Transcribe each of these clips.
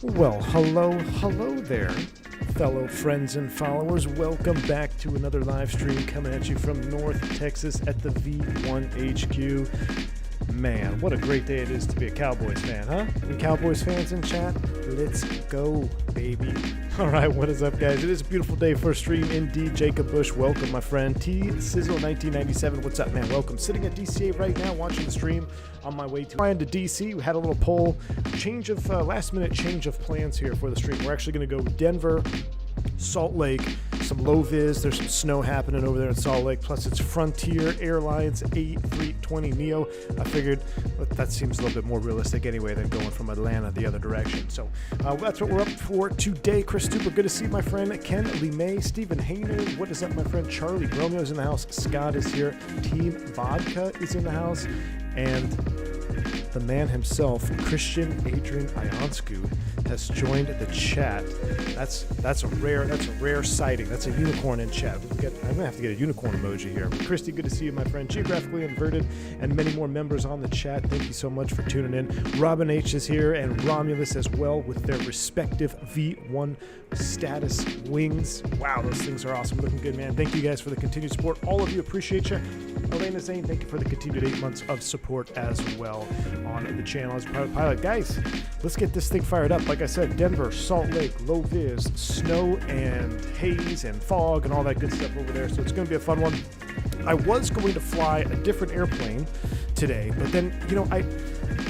Well, hello there, fellow friends and followers. Welcome back to another live stream coming at you from North Texas at the V1 HQ. Man, what a great day it is to be a Cowboys fan, huh? And Cowboys fans in chat, let's go, baby. All right, what is up, guys? It is a beautiful day for a stream indeed. Jacob Bush, welcome, my friend. T-Sizzle1997, what's up, man? Welcome. Sitting at DCA right now, watching the stream on my way to DC. We had a little poll, last-minute change of plans here for the stream. We're actually going to go Denver, Salt Lake, some low vis. There's some snow happening over there in Salt Lake. Plus, it's Frontier Airlines A320 Neo. I figured that seems a little bit more realistic anyway than going from Atlanta the other direction. So that's what we're up for today. Chris Stuper, good to see you, my friend. Ken Limay, Stephen Hayner, what is up, my friend? Charlie Romeo's in the house. Scott is here. Team Vodka is in the house. And the man himself, Christian Adrian Ionscu, has joined the chat. That's a rare sighting. That's a unicorn in chat. I'm gonna have to get a unicorn emoji here. But Christy, good to see you, my friend. Geographically Inverted, and many more members on the chat. Thank you so much for tuning in. Robin H is here, and Romulus as well, with their respective V1 status wings. Wow, those things are awesome. Looking good, man. Thank you guys for the continued support. All of you, appreciate you. Elena Zane, thank you for the continued 8 months of support as well on the channel as a private pilot. Guys, let's get this thing fired up. Like I said, Denver, Salt Lake, low vis, snow and haze and fog and all that good stuff over there. So it's going to be a fun one. I was going to fly a different airplane today, but then,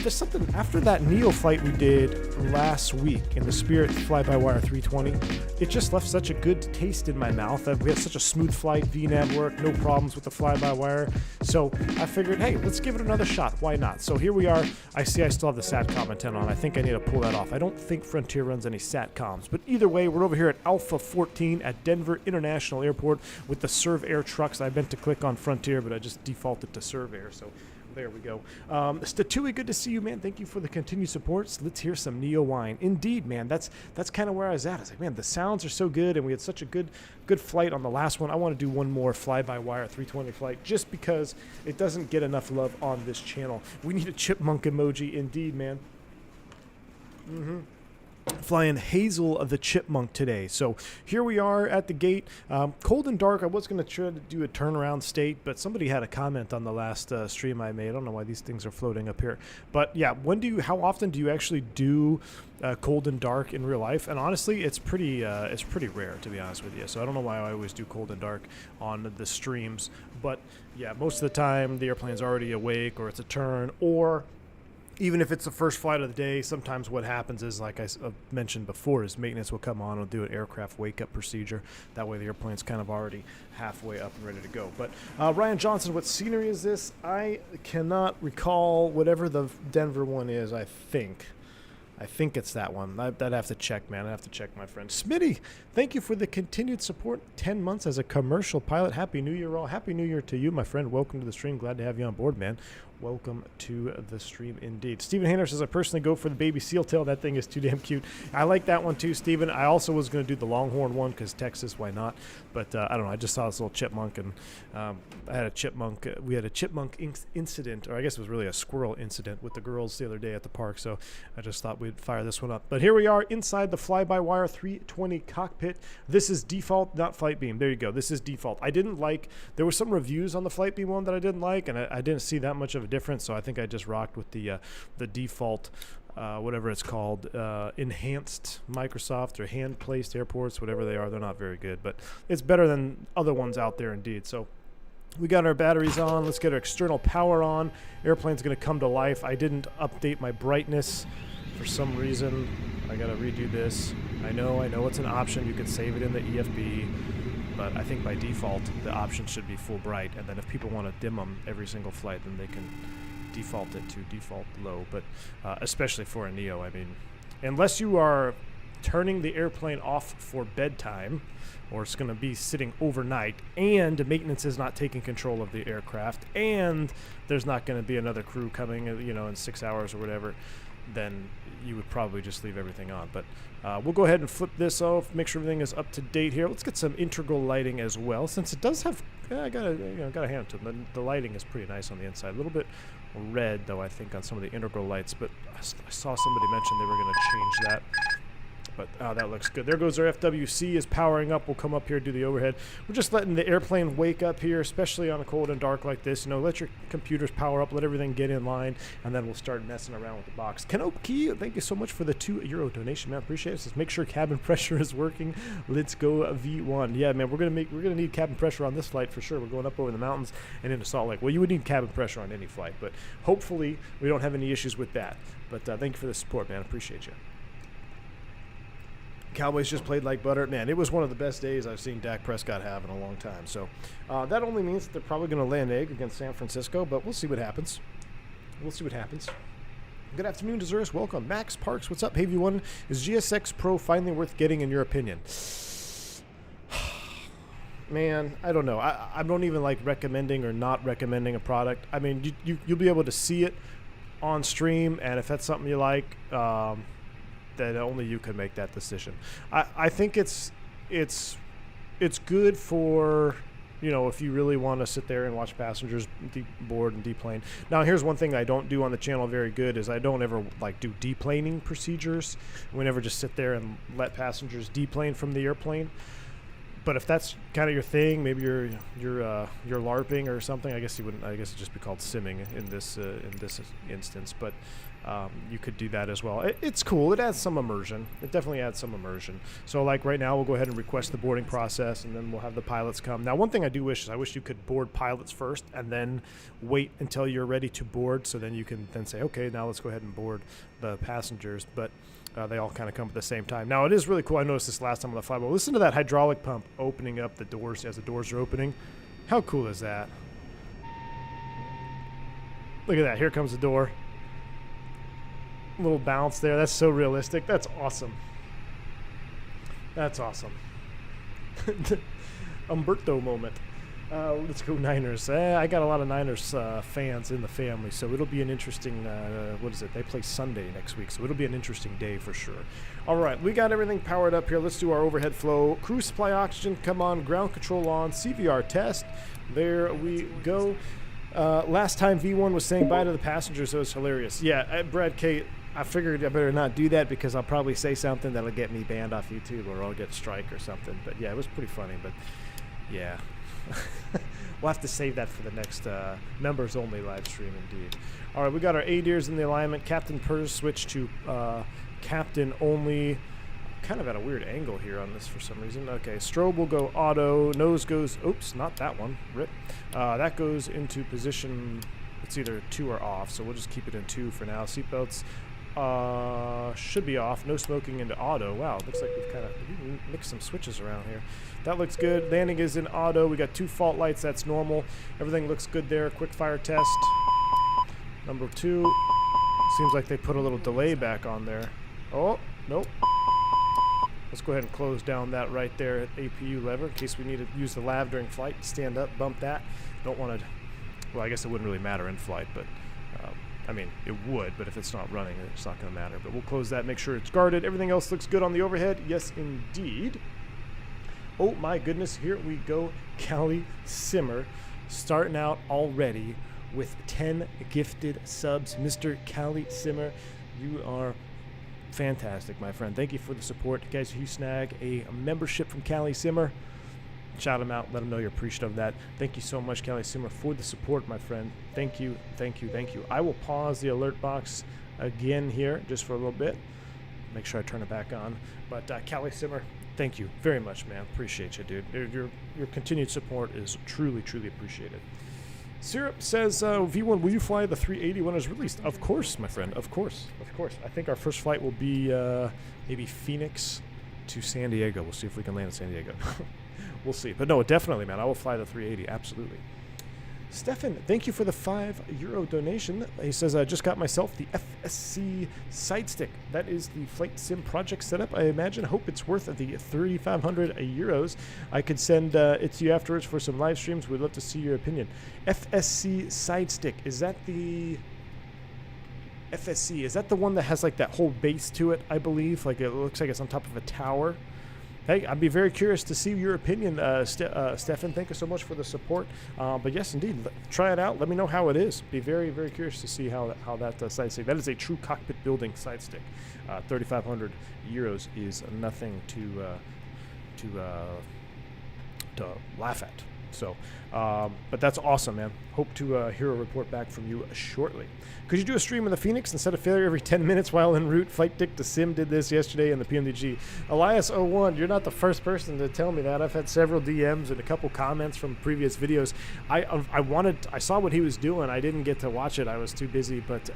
there's something after that Neo flight we did last week in the Spirit FlyByWire A320. It just left such a good taste in my mouth. We had such a smooth flight, VNAV work, no problems with the fly-by-wire. So I figured, hey, let's give it another shot. Why not? So here we are. I see I still have the SATCOM antenna on. I think I need to pull that off. I don't think Frontier runs any SATCOMs. But either way, we're over here at Alpha 14 at Denver International Airport with the Serve Air trucks. I meant to click on Frontier, but I just defaulted to Serve Air. So there we go. Statui, good to see you, man. Thank you for the continued support. So let's hear some Neo wine. Indeed, man. That's kind of where I was at. I was like, man, the sounds are so good, and we had such a good flight on the last one. I want to do one more fly-by-wire 320 flight just because it doesn't get enough love on this channel. We need a chipmunk emoji, indeed, man. Flying Hazel of the Chipmunk today. So here we are at the gate. Cold and dark. I was going to try to do a turnaround state, but somebody had a comment on the last stream I made. I don't know why these things are floating up here. But yeah, how often do you actually do cold and dark in real life? And honestly, it's pretty rare, to be honest with you. So I don't know why I always do cold and dark on the streams. But yeah, most of the time the airplane's already awake, or it's a turn, or even if it's the first flight of the day, sometimes what happens is, like I mentioned before, is maintenance will come on and do an aircraft wake-up procedure. That way the airplane's kind of already halfway up and ready to go. But Ryan Johnson, what scenery is this? I cannot recall whatever the Denver one is, I think it's that one. I'd have to check, man. I'd have to check, my friend. Smitty, thank you for the continued support. 10 months as a commercial pilot. Happy New Year, all. Happy New Year to you, my friend. Welcome to the stream. Glad to have you on board, man. Welcome to the stream indeed. Stephen Hayner says, I personally go for the baby seal tail. That thing is too damn cute. I like that one too, Stephen. I also was going to do the Longhorn one because Texas, why not? But I don't know. I just saw this little chipmunk, and I had a chipmunk. We had a chipmunk incident, or I guess it was really a squirrel incident with the girls the other day at the park. So I just thought we'd fire this one up. But here we are inside the fly-by-wire 320 cockpit. This is default, not flight beam. There you go. This is default. I didn't like, there were some reviews on the flight beam one that I didn't like, and I didn't see that much of a difference, so I think I just rocked with the default, whatever it's called, enhanced Microsoft or hand-placed airports, whatever they are. They're not very good, but it's better than other ones out there indeed. So we got our batteries on. Let's get our external power on. Airplane's going to come to life. I didn't update my brightness for some reason. I got to redo this. I know it's an option. You can save it in the EFB. But I think by default, the option should be full bright. And then if people want to dim them every single flight, then they can default it to default low. But especially for a Neo, I mean, unless you are turning the airplane off for bedtime, or it's going to be sitting overnight, and maintenance is not taking control of the aircraft, and there's not going to be another crew coming, in 6 hours or whatever, then you would probably just leave everything on. But we'll go ahead and flip this off, make sure everything is up to date here. Let's get some integral lighting as well, since it does have, I gotta hand it to them. The lighting is pretty nice on the inside. A little bit red, though, I think, on some of the integral lights, but I saw somebody mention they were going to change that. But that looks good. There goes our FWC is powering up. We'll come up here, do the overhead. We're just letting the airplane wake up here, especially on a cold and dark like this. You know, let your computers power up, let everything get in line, and then we'll start messing around with the box. Kenoki, thank you so much for the €2 donation, man. Appreciate it. Says make sure cabin pressure is working. Let's go V1. Yeah, man, we're gonna need cabin pressure on this flight for sure. We're going up over the mountains and into Salt Lake. Well, you would need cabin pressure on any flight, but hopefully we don't have any issues with that. But thank you for the support, man. Appreciate you. Cowboys just played like butter. Man, it was one of the best days I've seen Dak Prescott have in a long time. So that only means that they're probably going to lay an egg against San Francisco, but we'll see what happens. We'll see what happens. Good afternoon, Desirous. Welcome. Max Parks, what's up? Hey, V1, is GSX Pro finally worth getting in your opinion? Man, I don't know. I don't even like recommending or not recommending a product. I mean, you'll be able to see it on stream, and if that's something you like, that only you can make that decision. I think it's good for, you know, if you really want to sit there and watch passengers board and deplane. Now, here's one thing I don't do on the channel very good is I don't ever like do deplaning procedures. We never just sit there and let passengers deplane from the airplane. But if that's kind of your thing, maybe you're LARPing or something. I guess you wouldn't. I guess it'd just be called simming in this instance. But you could do that as well. It's cool. It adds some immersion. It definitely adds some immersion. So like right now, we'll go ahead and request the boarding process, and then we'll have the pilots come. Now, one thing I do wish is I wish you could board pilots first, and then wait until you're ready to board. So then you can then say, okay, now let's go ahead and board the passengers. But they all kind of come at the same time. Now, it is really cool. I noticed this last time on the flyby. Listen to that hydraulic pump opening up the doors as the doors are opening. How cool is that? Look at that. Here comes the door. A little bounce there. That's so realistic. That's awesome. That's awesome. Umberto moment. Let's go Niners. I got a lot of Niners fans in the family, so it'll be an interesting, what is it? They play Sunday next week, so it'll be an interesting day for sure. All right, we got everything powered up here. Let's do our overhead flow. Crew supply oxygen, come on. Ground control on. CVR test. There we go. Last time V1 was saying bye to the passengers, so it was hilarious. Yeah, Brad Kate, I figured I better not do that because I'll probably say something that'll get me banned off YouTube or I'll get strike or something. But yeah, it was pretty funny, but yeah. We'll have to save that for the next members only live stream indeed. All right, we got our ADIRs in the alignment. Captain PERS switch to captain only. Kind of at a weird angle here on this for some reason. Okay, strobe will go auto. Nose goes, oops, not that one. Rip. That goes into position, it's either 2 or off, so we'll just keep it in 2 for now. Seatbelts should be off. No smoking into auto. Wow, looks like we've kind of mixed some switches around here. That looks good. Landing is in auto. We got 2 fault lights. That's normal. Everything looks good there. Quick fire test. Number 2. Seems like they put a little delay back on there. Oh, nope. Let's go ahead and close down that right there at APU lever in case we need to use the lav during flight. Stand up, bump that. Don't want to, well, I guess it wouldn't really matter in flight, but I mean, it would, but if it's not running, it's not going to matter. But we'll close that, make sure it's guarded. Everything else looks good on the overhead. Yes, indeed. Oh, my goodness. Here we go. Callie Simmer starting out already with 10 gifted subs. Mr. Callie Simmer, you are fantastic, my friend. Thank you for the support. Guys, if you snag a membership from Callie Simmer, shout him out. Let him know you're appreciative of that. Thank you so much, Callie Simmer, for the support, my friend. Thank you, thank you, thank you. I will pause the alert box again here just for a little bit. Make sure I turn it back on. But Callie Simmer, thank you very much, man. Appreciate you, dude. Your continued support is truly, truly appreciated. Syrup says, V1, will you fly the 380 when it's released? Of course, my friend. Of course. Of course. I think our first flight will be maybe Phoenix to San Diego. We'll see if we can land in San Diego. We'll see. But no, definitely, man. I will fly the 380. Absolutely. Stefan, thank you for the €5 donation. He says, I just got myself the FSC side stick. That is the flight sim project setup. I imagine. Hope it's worth the 3,500 euros. I could send it to you afterwards for some live streams. We'd love to see your opinion. FSC side stick. Is that the FSC? Is that the one that has like that whole base to it, I believe? Like it looks like it's on top of a tower. hey, I'd be very curious to see your opinion, Stefan. Thank you so much for the support. But yes, indeed, try it out. Let me know how it is. Be very, very curious to see how that side stick. That is a true cockpit building side stick. 3,500 euros is nothing to laugh at. So, but that's awesome, man. Hope to hear a report back from you shortly. Could you do a stream of the Phoenix instead of failure every 10 minutes while en route? Flight Dick the Sim did this yesterday in the PMDG. Elias01, you're not the first person to tell me that. I've had several DMs and a couple comments from previous videos. I saw what he was doing. I didn't get to watch it. I was too busy, but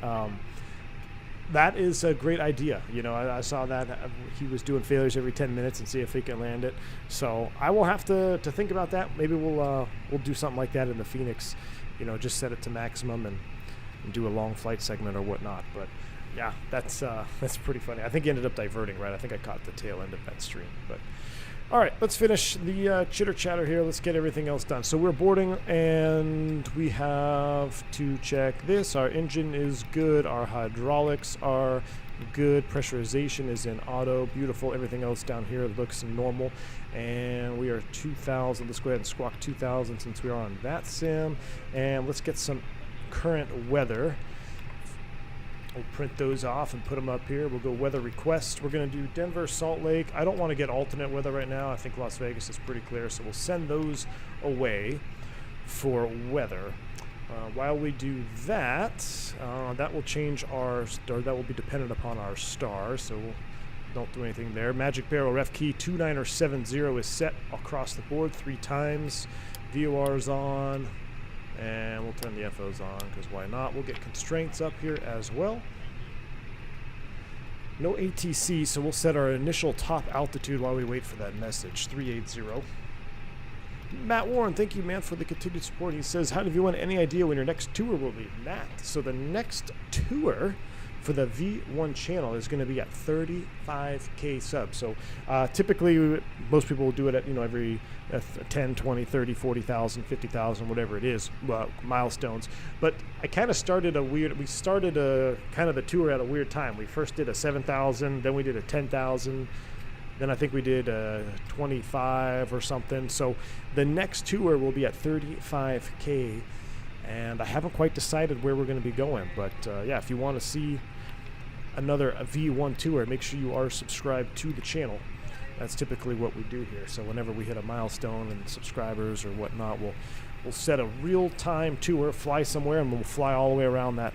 that is a great idea. You know, I saw that he was doing failures every 10 minutes and see if he can land it. So I will have to think about that. Maybe we'll do something like that in the Phoenix. You know, just set it to maximum and do a long flight segment or whatnot. But yeah, that's pretty funny. I think he ended up diverting, right? I think I caught the tail end of that stream. But all right, let's finish the chitter chatter here. Let's get everything else done. So we're boarding, and we have to check this. Our engine is good. Our hydraulics are good. Pressurization is in auto. Beautiful. Everything else down here looks normal. And we are 2,000. Let's go ahead and squawk 2,000 since we are on that sim. And let's get some current weather. We'll print those off and put them up here. We'll go weather request. We're going to do Denver, Salt Lake. I don't want to get alternate weather right now. I think Las Vegas is pretty clear, so we'll send those away for weather. While we do that, that will change or that will be dependent upon our star, so don't do anything there. Magic Barrel ref key 2970 is set across the board 3 times. VOR's on. And we'll turn the FOs on, because why not? We'll get constraints up here as well. No ATC, so we'll set our initial top altitude while we wait for that message. 380. Matt Warren, thank you, man, for the continued support. He says, how have you won any idea when your next tour will be? Matt, so the next tour for the V1 channel is going to be at 35K subs. So typically most people will do it at, you know, every 10, 20, 30, 40,000, 50,000, whatever it is, milestones. But I kind of started we started kind of the tour at a weird time. We first did a 7,000, then we did a 10,000. Then I think we did 25 or something. So the next tour will be at 35K. And I haven't quite decided where we're going to be going. But yeah, if you want to see another V1 tour, make sure you are subscribed to the channel. That's typically what we do here. So whenever we hit a milestone and subscribers or whatnot, we'll set a real-time tour, fly somewhere, and we'll fly all the way around that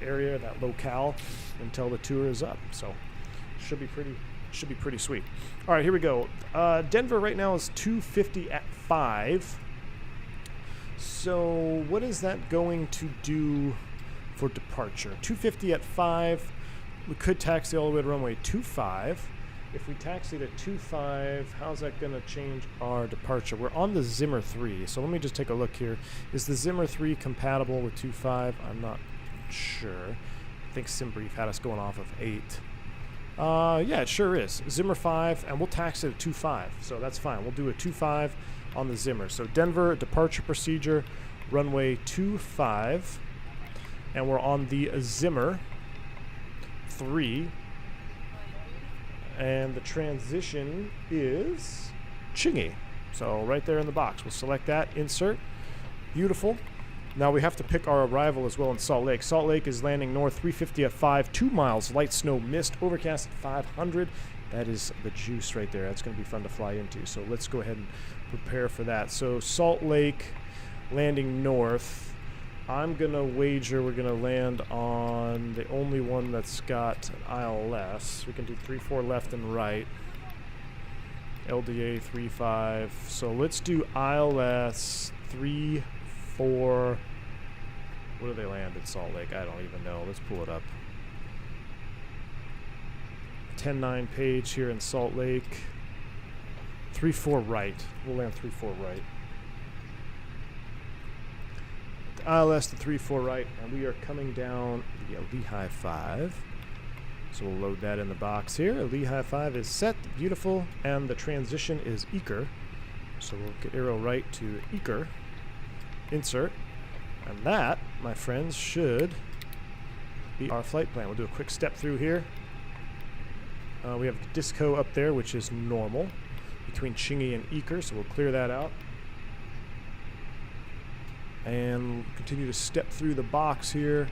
area, that locale, until the tour is up. So should be pretty sweet. All right, here we go. Denver right now is 250 at 5. So what is that going to do for departure? 250 at 5. We could taxi all the way to runway 25. If we taxi to 25, how's that going to change our departure? We're on the Zimmer 3, so let me just take a look here. Is the Zimmer 3 compatible with 25? I'm not sure. I think SimBrief had us going off of 8. Yeah, it sure is. Zimmer 5, and we'll taxi to 25, so that's fine. We'll do a 25 on the Zimmer. So Denver, departure procedure, runway 25, and we're on the Zimmer 3. And the transition is Chingy. So right there in the box. We'll select that, insert. Beautiful. Now we have to pick our arrival as well in Salt Lake. Salt Lake is landing north 350 at 5, 2 miles, light snow, mist, overcast at 500. That is the juice right there. That's going to be fun to fly into. So let's go ahead and prepare for that. So Salt Lake landing north. I'm going to wager we're going to land on the only one that's got an ILS. We can do 3-4 left and right. LDA 3-5. So let's do ILS 3-4. Where do they land at Salt Lake? I don't even know. Let's pull it up. 10-9 page here in Salt Lake. 3-4 right. We'll land 3-4 right. ILS to 3-4 right, and we are coming down the Lehigh 5. So we'll load that in the box here. Lehigh 5 is set, beautiful, and the transition is Eaker. So we'll get arrow right to Eaker, insert, and that, my friends, should be our flight plan. We'll do a quick step through here. We have Disco up there, which is normal. between Chingy and Eker, so we'll clear that out. And continue to step through the box here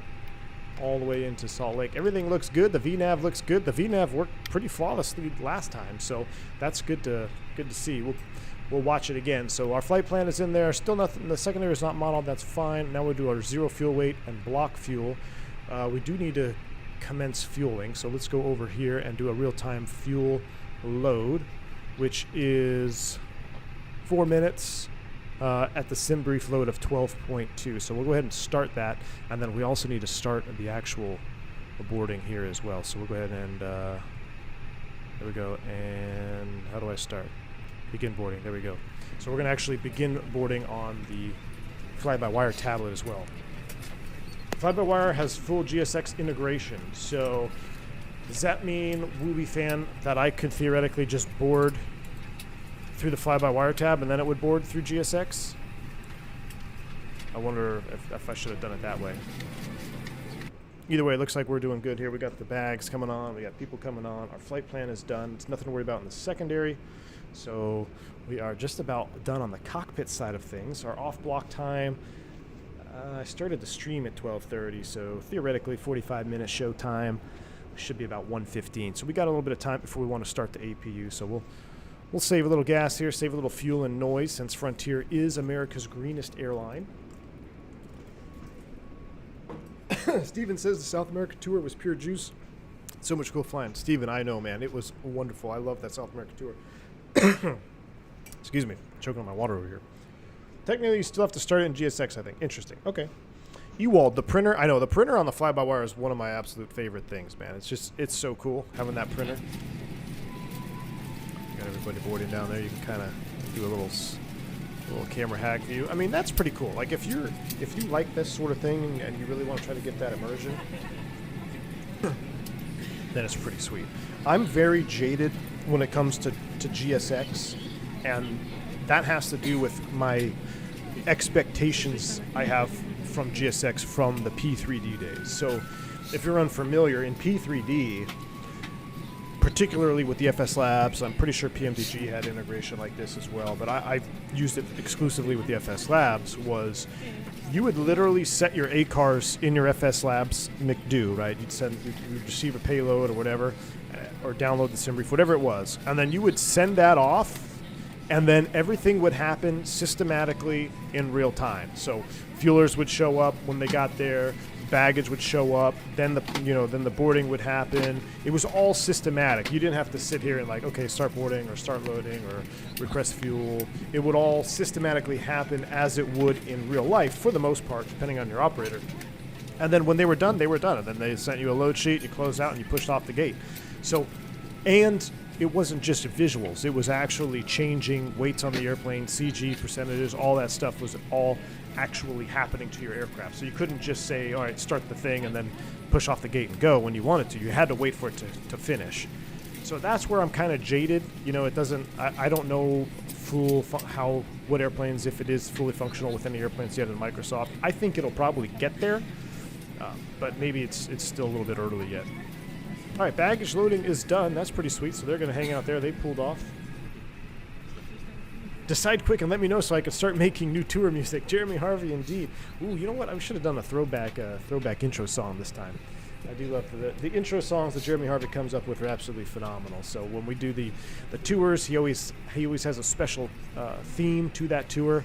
all the way into Salt Lake. Everything looks good. The VNAV looks good. The VNAV worked pretty flawlessly last time, so that's good to see. We'll watch it again. So our flight plan is in there. Still nothing. The secondary is not modeled. That's fine. Now we'll do our zero fuel weight and block fuel. We do need to commence fueling, so let's go over here and do a real-time fuel load, which is 4 minutes at the sim brief load of 12.2. So we'll go ahead and start that, and then we also need to start the actual boarding here as well. So we'll go ahead and there we go. And how do I start? Begin boarding. There we go. So we're going to actually begin boarding on the fly-by-wire tablet as well. Fly-by-wire has full GSX integration, so does that mean, Wooby fan, that I could theoretically just board through the fly-by-wire tab and then it would board through GSX? I wonder if I should have done it that way. Either way, it looks like we're doing good here. We got the bags coming on. We got people coming on. Our flight plan is done. It's nothing to worry about in the secondary. So we are just about done on the cockpit side of things. Our off-block time, I started the stream at 12:30, so theoretically 45-minute show time. Should be about 1:15. So we got a little bit of time before we want to start the APU. So we'll save a little gas here, save a little fuel and noise, since Frontier is America's greenest airline. Steven says the South America tour was pure juice. So much cool flying. Steven, I know, man. It was wonderful. I love that South America tour. Excuse me. Choking on my water over here. Technically, you still have to start it in GSX, I think. Interesting. Okay. Ewald, the printer. I know, the printer on the fly-by-wire is one of my absolute favorite things, man. It's so cool having that printer. Got everybody boarding down there. You can kind of do a little camera hack view. I mean, that's pretty cool. Like, if you like this sort of thing and you really want to try to get that immersion, then it's pretty sweet. I'm very jaded when it comes to GSX, and that has to do with my expectations I have from GSX from the P3D days. So if you're unfamiliar, in P3D, particularly with the FS Labs, I'm pretty sure PMDG had integration like this as well, but I used it exclusively with the FS Labs, was you would literally set your ACARs in your FS Labs McDo, right? You'd receive a payload or whatever, or download the sim brief, whatever it was, and then you would send that off, and then everything would happen systematically in real time. So fuelers would show up when they got there, baggage would show up, then the boarding would happen. It was all systematic. You didn't have to sit here and like, okay, start boarding or start loading or request fuel. It would all systematically happen as it would in real life for the most part, depending on your operator. And then when they were done, they were done. And then they sent you a load sheet, you closed out, and you pushed off the gate. So, and it wasn't just visuals. It was actually changing weights on the airplane, CG percentages, all that stuff was all actually happening to your aircraft. So you couldn't just say, all right, start the thing and then push off the gate and go when you wanted to. You had to wait for it to finish. So that's where I'm kind of jaded. You know, it doesn't, I don't know what airplanes, if it is fully functional with any airplanes yet in Microsoft. I think it'll probably get there, but maybe it's still a little bit early yet. All right, baggage loading is done. That's pretty sweet. So they're going to hang out there. They pulled off. Decide quick and let me know so I can start making new tour music. Jeremy Harvey, indeed. Ooh, you know what? I should have done a throwback intro song this time. I do love the intro songs that Jeremy Harvey comes up with are absolutely phenomenal. So when we do the tours, he always has a special theme to that tour.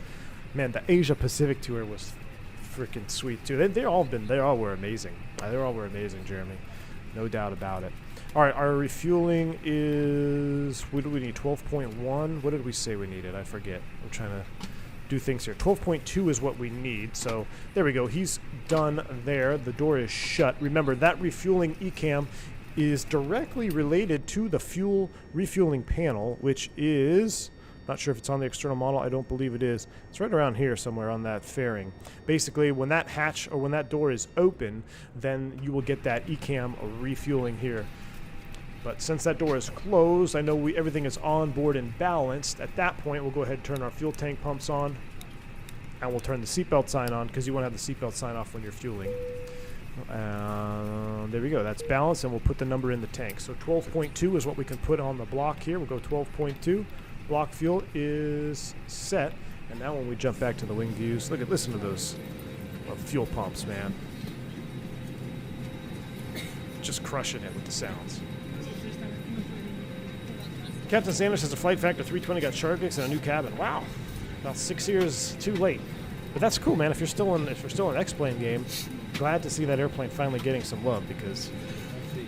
Man, the Asia Pacific tour was freaking sweet too. They all were amazing. They all were amazing, Jeremy. No doubt about it. All right, our refueling is, what do we need, 12.1? What did we say we needed? I forget. I'm trying to do things here. 12.2 is what we need. So there we go. He's done there. The door is shut. Remember, that refueling ECAM is directly related to the fuel refueling panel, which is, not sure if it's on the external model. I don't believe it is. It's right around here somewhere on that fairing. Basically, when that hatch or when that door is open, then you will get that ECAM refueling here. But since that door is closed, I know everything is on board and balanced. At that point, we'll go ahead and turn our fuel tank pumps on, and we'll turn the seatbelt sign on because you want to have the seatbelt sign off when you're fueling. There we go. That's balanced, and we'll put the number in the tank. So 12.2 is what we can put on the block here. We'll go 12.2. Block fuel is set. And now when we jump back to the wing views, listen to those fuel pumps, man. Just crushing it with the sounds. Captain Sanders says the Flight Factor 320 got Sharpix and a new cabin. Wow, about 6 years too late. But that's cool, man. If you're still in an X-Plane game, glad to see that airplane finally getting some love, because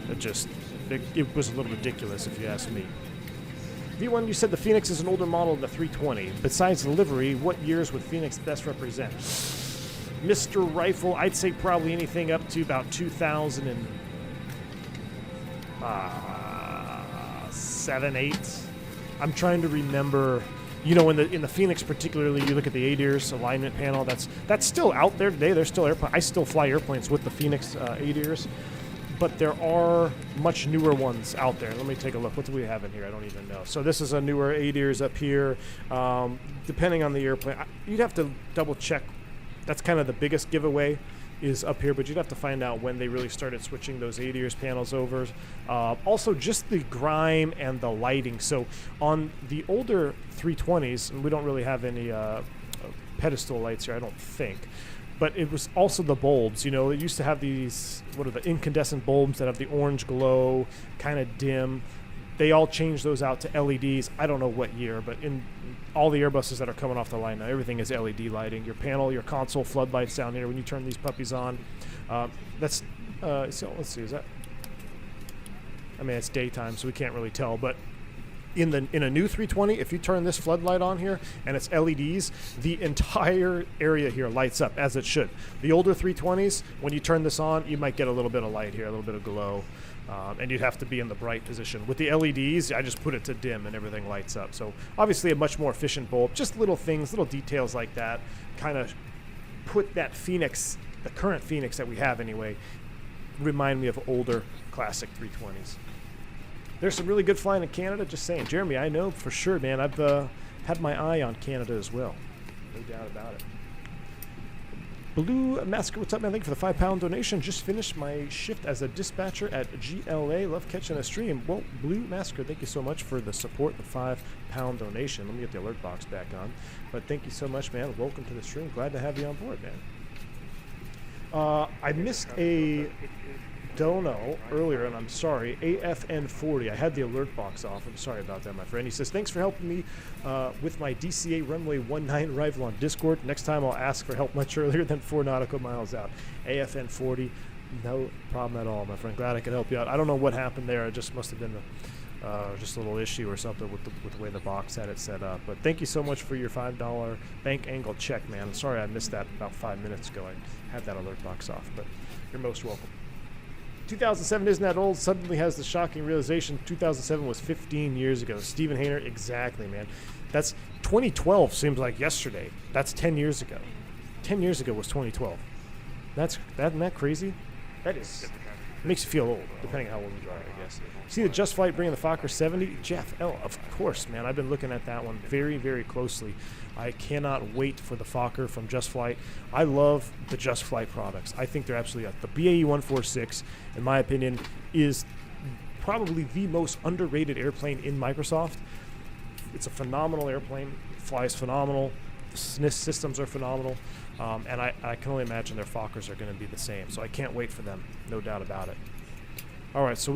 it was a little ridiculous if you ask me. V1, you said the Phoenix is an older model than the 320. Besides the livery, what years would Phoenix best represent? Mr. Rifle, I'd say probably anything up to about 2007, 8. I'm trying to remember. You know, in the Phoenix particularly, you look at the ADIRS alignment panel. That's still out there today. There's still airplanes. I still fly airplanes with the Phoenix ADIRS, but there are much newer ones out there. Let me take a look. What do we have in here? I don't even know. So this is a newer ADIRS up here. Depending on the airplane, you'd have to double check. That's kind of the biggest giveaway is up here, but you'd have to find out when they really started switching those ADIRS panels over. Also, just the grime and the lighting. So on the older 320s, and we don't really have any pedestal lights here, I don't think, but it was also the bulbs. You know, it used to have these, what are the incandescent bulbs that have the orange glow, kind of dim. They all changed those out to LEDs. I don't know what year, but in all the Airbuses that are coming off the line now, everything is LED lighting. Your panel, your console floodlights down here when you turn these puppies on. So let's see, is that? I mean, it's daytime, so we can't really tell, but in a new 320, if you turn this floodlight on here and it's LEDs, the entire area here lights up as it should. The older 320s, when you turn this on, you might get a little bit of light here, a little bit of glow. And you'd have to be in the bright position. With the LEDs, I just put it to dim and everything lights up. So obviously a much more efficient bulb. Just little things, little details like that kind of put that Phoenix, the current Phoenix that we have anyway, remind me of older classic 320s. There's some really good flying in Canada, just saying. Jeremy, I know for sure, man. I've had my eye on Canada as well. No doubt about it. Blue Masker, what's up, man? Thank you for the £5 donation. Just finished my shift as a dispatcher at GLA. Love catching a stream. Well, Blue Masker, thank you so much for the support, the £5 donation. Let me get the alert box back on. But thank you so much, man. Welcome to the stream. Glad to have you on board, man. I missed a dono earlier, and I'm sorry. AFN40. I had the alert box off. I'm sorry about that, my friend. He says, thanks for helping me with my DCA runway 19 arrival on Discord. Next time I'll ask for help much earlier than 4 nautical miles out. AFN40. No problem at all, my friend. Glad I could help you out. I don't know what happened there. It just must have been just a little issue or something with the way the box had it set up. But thank you so much for your $5 bank angle check, man. I'm sorry I missed that about 5 minutes ago. I had that alert box off, but you're most welcome. 2007 isn't that old. Suddenly has the shocking realization 2007 was 15 years ago. Stephen Hayner, exactly, man. That's 2012 seems like yesterday. That's 10 years ago. 10 years ago was 2012. Isn't that crazy? That is. Makes you feel old, depending on how old you are, I guess. See the Just Flight bringing the Fokker 70? Jeff L., of course, man. I've been looking at that one very, very closely. I cannot wait for the Fokker from Just Flight. I love the Just Flight products. I think they're absolutely the BAE 146, in my opinion, is probably the most underrated airplane in Microsoft. It's a phenomenal airplane. It flies phenomenal. The SNIS systems are phenomenal. And I can only imagine their Fokkers are going to be the same. So I can't wait for them. No doubt about it. All right, so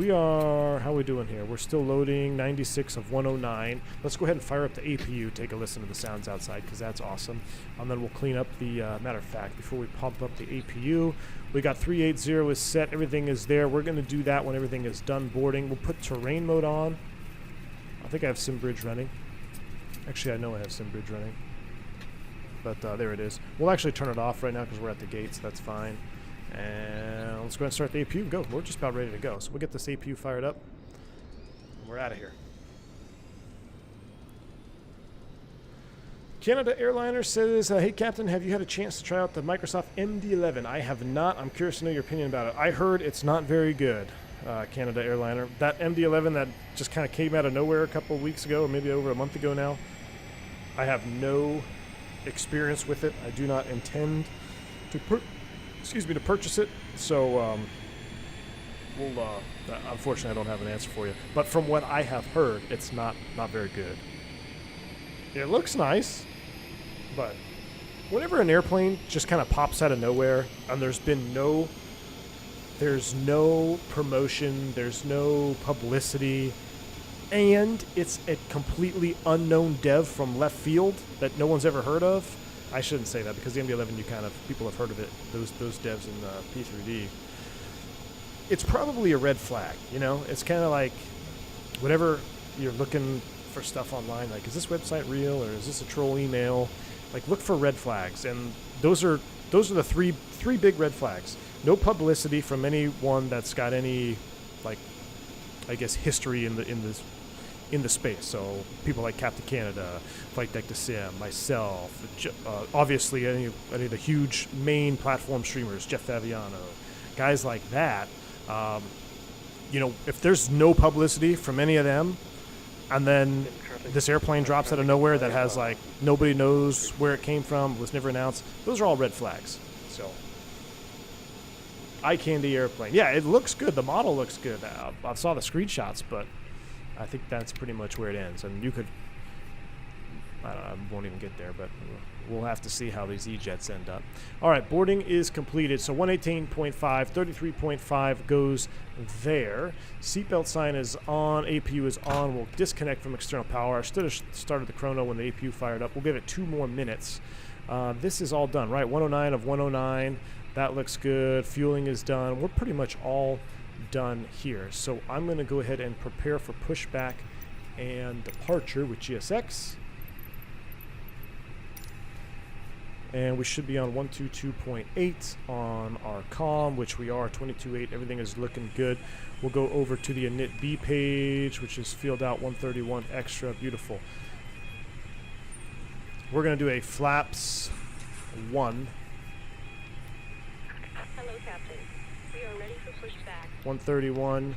how are we doing here? We're still loading 96 of 109. Let's go ahead and fire up the APU, take a listen to the sounds outside, because that's awesome. And then we'll clean up the, matter of fact, before we pump up the APU, we got 380 is set. Everything is there. We're going to do that when everything is done boarding. We'll put terrain mode on. I think I have SimBridge running. Actually, I know I have SimBridge running. But there it is. We'll actually turn it off right now because we're at the gate, so that's fine. And let's go ahead and start the APU. Go. We're just about ready to go. So we'll get this APU fired up. And we're out of here. Canada Airliner says, hey, Captain, have you had a chance to try out the Microsoft MD-11? I have not. I'm curious to know your opinion about it. I heard it's not very good, Canada Airliner. That MD-11 that just kind of came out of nowhere a couple of weeks ago, or maybe over a month ago now, I have no experience with it. I do not intend to purchase it. So unfortunately, I don't have an answer for you. But from what I have heard, it's not very good. It looks nice, but whenever an airplane just kind of pops out of nowhere and there's no promotion, there's no publicity, and it's a completely unknown dev from left field that no one's ever heard of. I shouldn't say that because the MD-11, people have heard of it, those devs in P3D. It's probably a red flag, you know? It's kind of like whenever you're looking for stuff online, like, is this website real or is this a troll email? Like, look for red flags, and those are the three big red flags. No publicity from anyone that's got any, like, I guess, history in the space. So people like Captain Canada, Flight Deck to Sim, myself, obviously any of the huge main platform streamers, Jeff Favignano, guys like that. You know, if there's no publicity from any of them, and then this airplane drops out of nowhere that has, like, nobody knows where it came from, was never announced, those are all red flags. So, eye candy airplane. Yeah, it looks good. The model looks good. I saw the screenshots, but I think that's pretty much where it ends. And you could, I don't know, I won't even get there, but we'll have to see how these E-jets end up. All right, boarding is completed. So 118.5, 33.5 goes there. Seatbelt sign is on. APU is on. We'll disconnect from external power. I should have started the chrono when the APU fired up. We'll give it 2 more minutes. This is all done, right? 109 of 109. That looks good. Fueling is done. We're pretty much all done here. So I'm going to go ahead and prepare for pushback and departure with GSX. And we should be on 122.8 on our comm, which we are, 22.8. Everything is looking good. We'll go over to the init B page, which is field out 131 extra. Beautiful. We're going to do a flaps 1. Hello, Captain. We are ready for pushback. 131,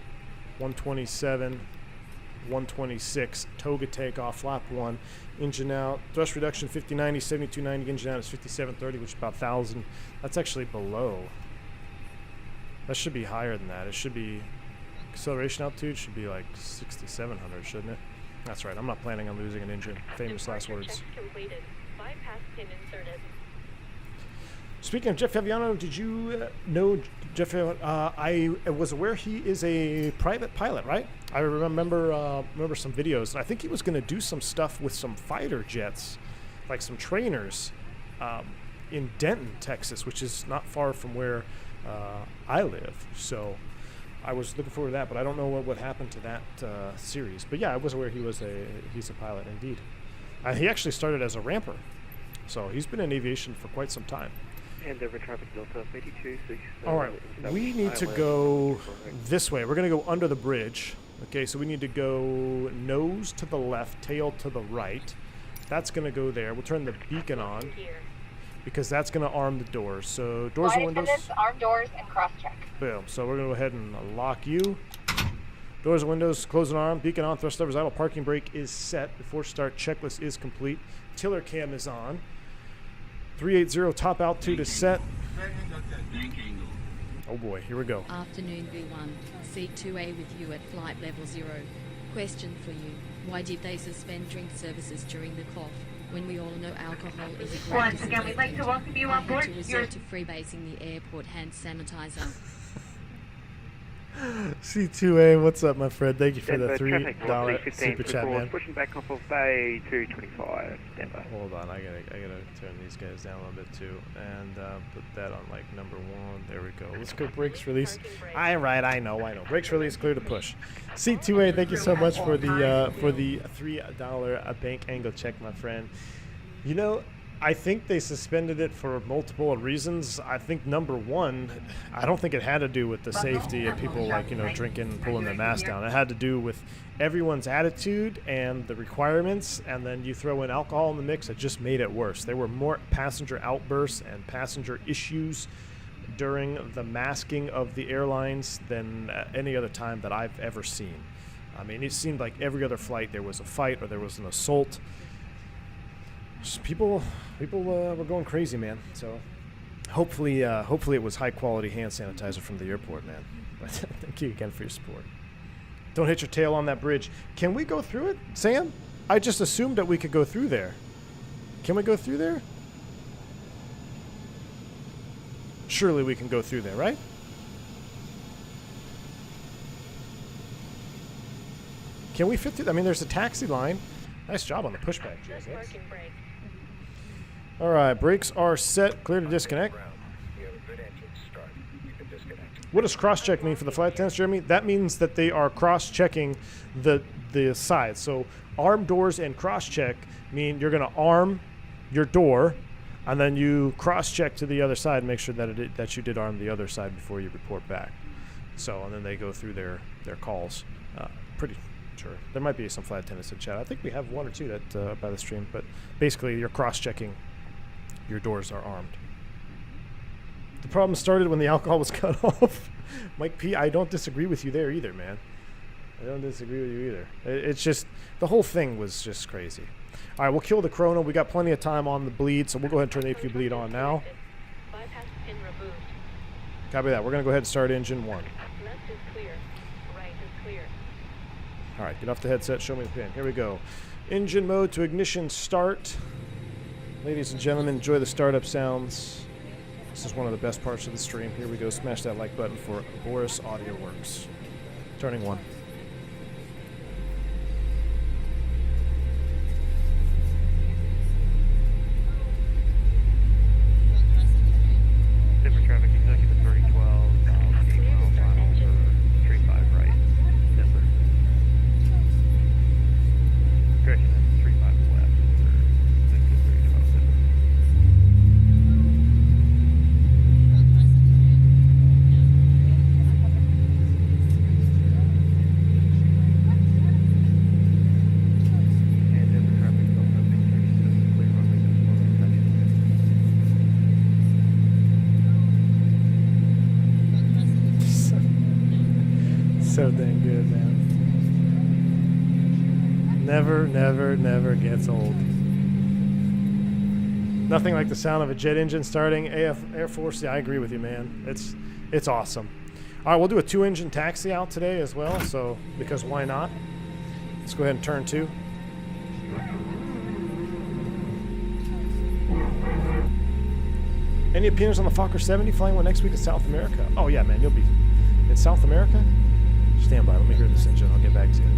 127, 126. Toga takeoff, flap 1. Engine out. Thrust reduction 5090, 7290. Engine out is 5730, which is about 1,000. That's actually below. That should be higher than that. It should be, acceleration altitude should be like 6,700, shouldn't it? That's right. I'm not planning on losing an engine. Famous last words. Check completed. Bypass pin inserted. Speaking of Jeff Favignano, did you know Jeff? I was aware he is a private pilot, right? I remember some videos. I think he was going to do some stuff with some fighter jets, like some trainers, in Denton, Texas, which is not far from where I live. So I was looking forward to that, but I don't know what happened to that series. But yeah, I was aware he's a pilot indeed. He actually started as a ramper, so he's been in aviation for quite some time. And over traffic Delta 82. All right, we need to go this way. We're going to go under the bridge. Okay, so we need to go nose to the left, tail to the right. That's going to go there. We'll turn the beacon on because that's going to arm the doors. So doors and windows. Arm doors and cross check. Boom. So we're going to go ahead and lock you. Doors and windows, close and arm. Beacon on, thrust levers idle. Parking brake is set. Before start, checklist is complete. Tiller cam is on. 380 top altitude is set. Oh boy, here we go. Afternoon V1, C2A with you at flight level 0. Question for you. Why did they suspend drink services during the COF when we all know alcohol is a great Once again, we'd like to welcome you on board. I had to resort to freebasing the airport hand sanitizer. C2A, what's up, my friend? Thank you for the $3 $3 super chat, man. Pushing back off of Bay 225, Denver. Hold on, I gotta turn these guys down a little bit too, and put that on like number 1. There we go. Let's go brakes release. Right, I know. Brakes release, clear to push. C2A, thank you so much for the $3 bank angle check, my friend. You know, I think they suspended it for multiple reasons. I think number 1, I don't think it had to do with the safety of people, like, drinking and pulling their mask down. It had to do with everyone's attitude and the requirements, and then you throw in alcohol in the mix, it just made it worse. There were more passenger outbursts and passenger issues during the masking of the airlines than any other time that I've ever seen. I mean, it seemed like every other flight there was a fight or there was an assault. Just people were going crazy, man. So hopefully it was high quality hand sanitizer from the airport, man. But thank you again for your support. Don't hit your tail on that bridge. Can we go through it, Sam? I just assumed that we could go through there. Can we go through there? Surely we can go through there, right? Can we fit through? I mean, there's a taxi line. Nice job on the pushback, Just GSX. marking brake. All right, brakes are set. Clear to disconnect. What does cross-check mean for the flight attendants, Jeremy? That means that they are cross-checking the sides. So arm doors and cross-check mean you're going to arm your door, and then you cross-check to the other side and make sure that you did arm the other side before you report back. So, and then they go through their calls. Pretty sure. There might be some flight attendants in chat. I think we have one or two that by the stream, but basically you're cross-checking. Your doors are armed. The problem started when the alcohol was cut off. Mike P, I don't disagree with you there either, man. I don't disagree with you either. It's just, the whole thing was just crazy. All right, we'll kill the chrono. We got plenty of time on the bleed, so we'll go ahead and turn the APU bleed on now. Bypass pin removed. Copy that. We're going to go ahead and start engine 1. Left is clear. Right is clear. All right, get off the headset. Show me the pin. Here we go. Engine mode to ignition start. Ladies and gentlemen, enjoy the startup sounds. This is one of the best parts of the stream. Here we go. Smash that like button for Boris Audio Works. Turning 1. Denver traffic, executive 3012, 8 mile final for 35 right, Denver. Correction, that's 35 left for executive 3012, Denver. And Denver traffic, Delta 636, clear runway 24 taxi. So dang good, man. Never gets old. Nothing like the sound of a jet engine starting. Air Force, yeah, I agree with you, man. It's awesome. All right, we'll do a 2-engine taxi out today as well, so because why not? Let's go ahead and turn 2. Any opinions on the Fokker 70 flying one next week in South America? Oh yeah, man, you'll be in South America? Stand by, let me hear this engine, I'll get back to you.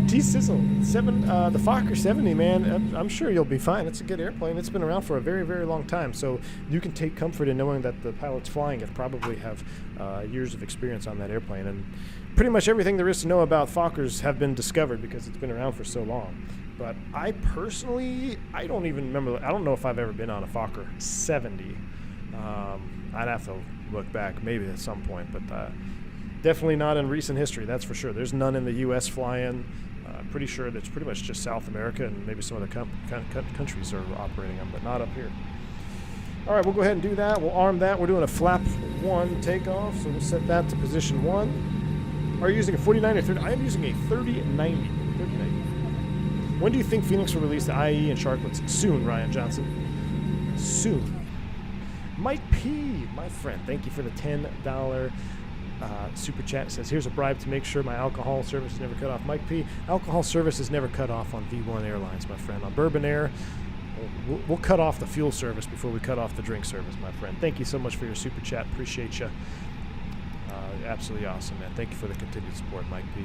T-Sizzle, the Fokker 70, man, I'm sure you'll be fine. It's a good airplane. It's been around for a very long time, so you can take comfort in knowing that the pilots flying it probably have years of experience on that airplane. And pretty much everything there is to know about Fokkers have been discovered because it's been around for so long. But I personally, I don't even remember, I don't know if I've ever been on a Fokker 70. I'd have to look back maybe at some point, but definitely not in recent history, that's for sure. There's none in the U.S. flying. Pretty sure that's pretty much just South America and maybe some of the countries are operating them, but not up here. All right, we'll go ahead and do that. We'll arm that. We're doing a flap 1 takeoff, so we'll set that to position 1. Are you using a 49 or 30? I am using a 3090. When do you think Phoenix will release the IE and Sharklets? Soon, Ryan Johnson. Soon. Mike P, my friend, thank you for the $10 super chat. It says, here's a bribe to make sure my alcohol service is never cut off. Mike P, alcohol service is never cut off on V1 Airlines, my friend. On Bourbon Air, we'll cut off the fuel service before we cut off the drink service, my friend. Thank you so much for your super chat. Appreciate you. Absolutely awesome, man. Thank you for the continued support, Mike P.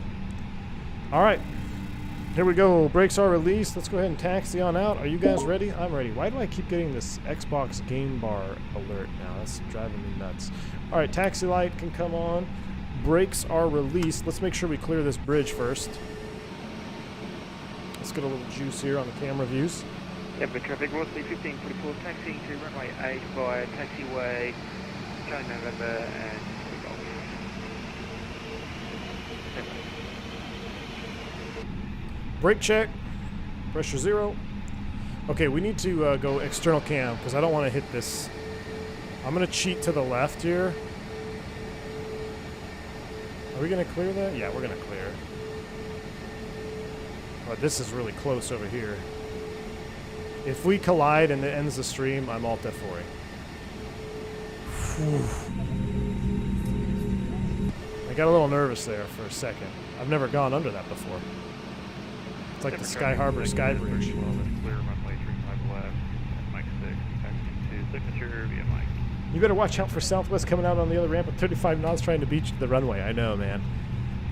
All right. Here we go. Brakes are released. Let's go ahead and taxi on out. Are you guys ready? I'm ready. Why do I keep getting this Xbox game bar alert now? That's driving me nuts. All right, taxi light can come on. Brakes are released. Let's make sure we clear this bridge first. Let's get a little juice here on the camera views. Denver traffic, Rossley 1544, taxiing to runway 8 via taxiway Charlie November and Golf. Brake check. Pressure 0. Okay, we need to go external cam because I don't want to hit this. I'm going to cheat to the left here. Are we going to clear that? Yeah, we're going to clear. But this is really close over here. If we collide and it ends the stream, I'm alt F4. I got a little nervous there for a second. I've never gone under that before. It's like the Sky Harbor Sky Bridge. Clear runway 35 left, Mike 6, taxi to signature via Mike. You better watch out for Southwest coming out on the other ramp at 35 knots trying to beat the runway. I know, man.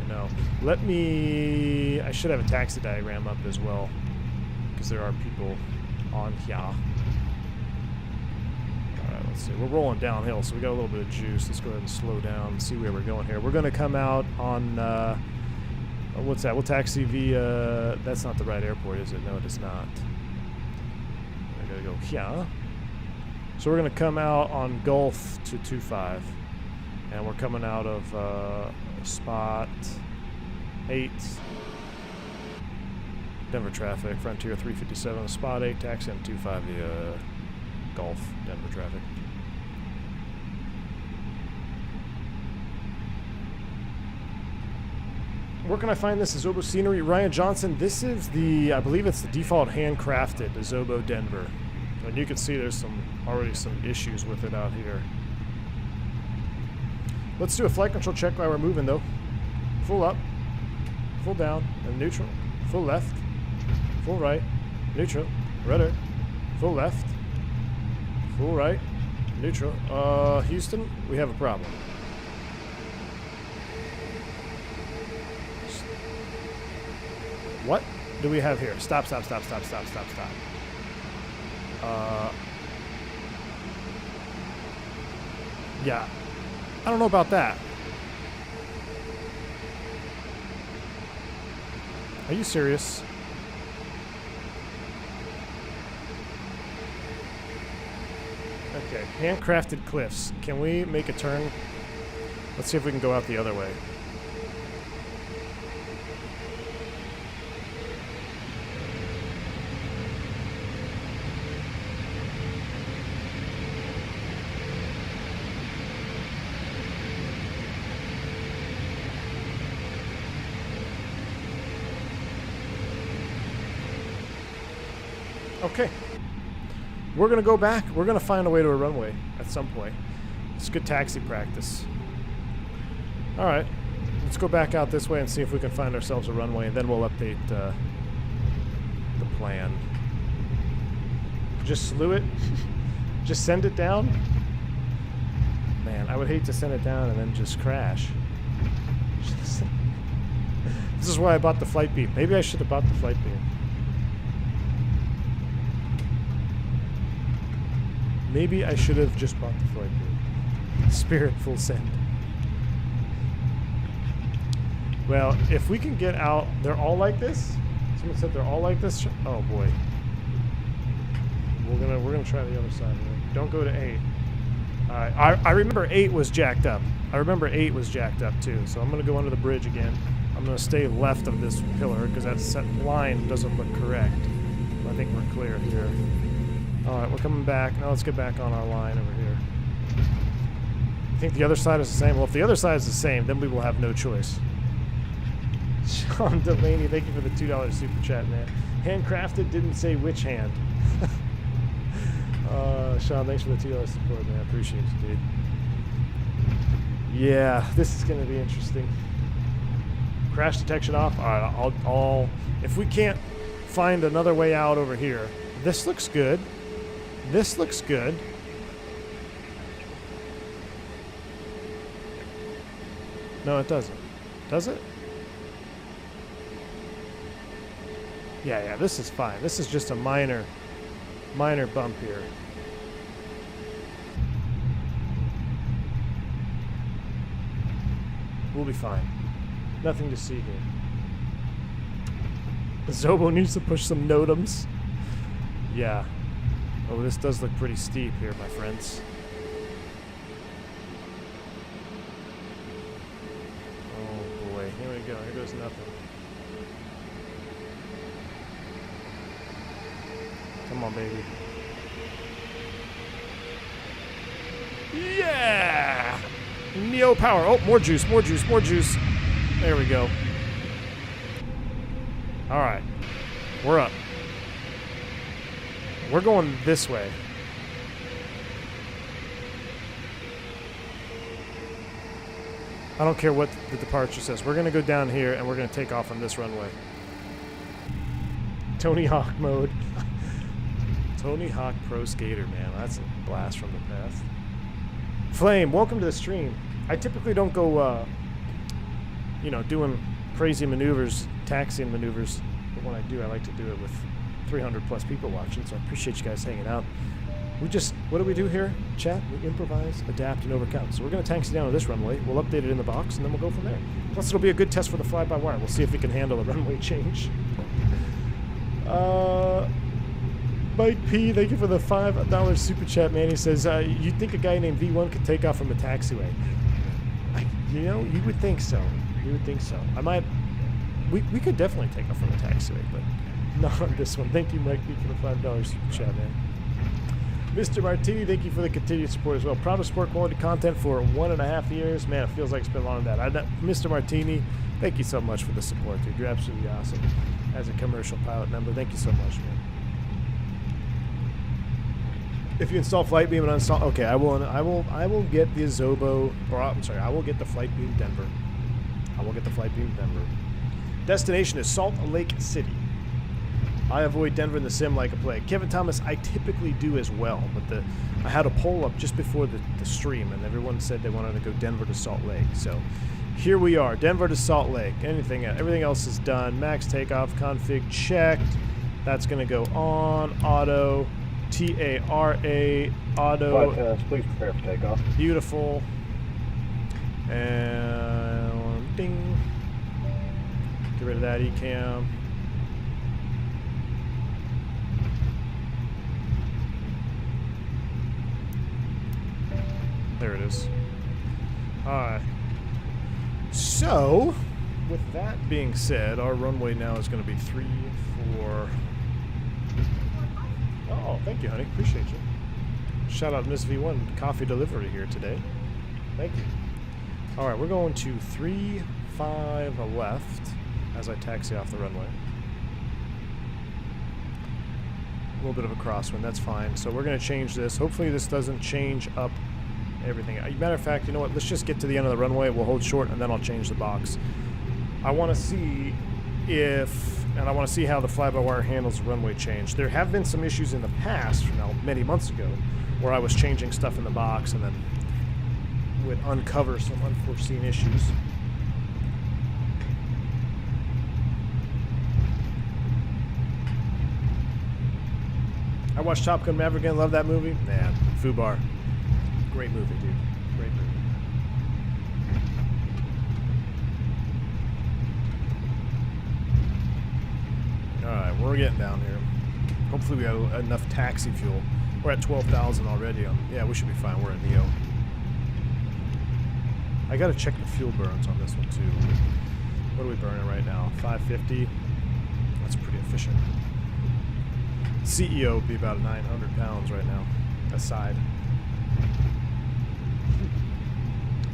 I know. I should have a taxi diagram up as well because there are people on here. Alright, let's see. We're rolling downhill, so we got a little bit of juice. Let's go ahead and slow down and see where we're going here. We're going to come out on, what's that? We'll taxi via, that's not the right airport, is it? No, it is not. I gotta go here. So we're going to come out on Gulf to 25. And we're coming out of spot 8. Denver traffic, Frontier 357, spot 8, taxi on 25 via Gulf, Denver traffic. Where can I find this Azobo scenery? Ryan Johnson, this is I believe it's the default handcrafted Azobo Denver. And you can see there's already some issues with it out here. Let's do a flight control check while we're moving though. Full up, full down, and neutral, full left. Full right, neutral, rudder, full left, full right, neutral. Houston, we have a problem. What do we have here? Stop. Yeah, I don't know about that. Are you serious? Okay, handcrafted cliffs. Can we make a turn? Let's see if we can go out the other way. Okay. We're going to go back. We're going to find a way to a runway at some point. It's good taxi practice. All right. Let's go back out this way and see if we can find ourselves a runway, and then we'll update the plan. Just slew it? Just send it down? Man, I would hate to send it down and then just crash. This is why I bought the flight beam. Maybe I should have bought the flight beam. Maybe I should have just bought the flight beam. Spirit full send. Well, if we can get out, they're all like this? Someone said they're all like this? Oh boy. We're gonna try the other side here. Don't go to 8. I remember 8 was jacked up. I remember 8 was jacked up too, so I'm gonna go under the bridge again. I'm gonna stay left of this pillar because that set line doesn't look correct. I think we're clear here. Alright, we're coming back. Now let's get back on our line over here. You think the other side is the same? Well, if the other side is the same, then we will have no choice. Sean Delaney, thank you for the $2 super chat, man. Handcrafted didn't say which hand. Sean, thanks for the $2 support, man. I appreciate you, dude. Yeah, this is going to be interesting. Crash detection off. Alright, I'll if we can't find another way out over here. This looks good. This looks good. No, it doesn't. Does it? Yeah, this is fine. This is just a minor bump here. We'll be fine. Nothing to see here. Zobo needs to push some NOTAMs. Yeah. Oh, this does look pretty steep here, my friends. go. Here goes nothing. Come on, baby. Yeah! Neo power. Oh, more juice, more juice, more juice. There we go. All right. We're up. We're going this way. I don't care what the departure says. We're going to go down here, and we're going to take off on this runway. Tony Hawk mode. Tony Hawk Pro Skater, man. That's a blast from the past. Flame, welcome to the stream. I typically don't go, you know, doing crazy maneuvers, taxiing maneuvers. But when I do, I like to do it with 300 plus people watching, so I appreciate you guys hanging out. We just, what do we do here? Chat, we improvise, adapt, and overcome. So we're going to taxi down to this runway. We'll update it in the box, and then we'll go from there. Plus, it'll be a good test for the fly-by-wire. We'll see if we can handle a runway change. Mike P, thank you for the $5 super chat, man. He says, you think a guy named V1 could take off from a taxiway? You know, you would think so. You would think so. I might, we could definitely take off from a taxiway, but not on this one. Thank you, Mike P, for the $5 super chat, man. Mr. Martini, thank you for the continued support as well. Proud to support quality content for 1.5 years. Man, it feels like it's been longer than that. Mr. Martini, thank you so much for the support, dude. You're absolutely awesome. As a commercial pilot member, thank you so much, man. If you install Flightbeam and uninstall, okay, I will get the Azobo, or I'm sorry, I will get the Flightbeam Denver. I will get the Flightbeam Denver. Destination is Salt Lake City. I avoid Denver in the sim like a plague. Kevin Thomas, I typically do as well, but I had a poll up just before the stream, and everyone said they wanted to go Denver to Salt Lake. So here we are, Denver to Salt Lake. Everything else is done. Max takeoff config checked. That's going to go on auto. TARA auto. Please prepare for takeoff. Beautiful. And ding. Get rid of that ECAM. There it is. Alright. So, with that being said, our runway now is going to be 3, 4. Oh, thank you, honey. Appreciate you. Shout out Miss V1 coffee delivery here today. Thank you. Alright, we're going to 3, 5 left as I taxi off the runway. A little bit of a crosswind, that's fine. So we're going to change this. Hopefully this doesn't change up everything. Matter of fact, you know what? Let's just get to the end of the runway. We'll hold short, and then I'll change the box. I want to see I want to see how the fly-by-wire handles the runway change. There have been some issues in the past, many months ago, where I was changing stuff in the box and then would uncover some unforeseen issues. I watched Top Gun Maverick again. Love that movie. Man, Fubar. Great movie, dude. Great movie. Alright, we're getting down here. Hopefully we have enough taxi fuel. We're at 12,000 already. Yeah, we should be fine. We're in Neo. I gotta check the fuel burns on this one too. What are we burning right now? 550. That's pretty efficient. CEO would be about 900 pounds right now. Aside.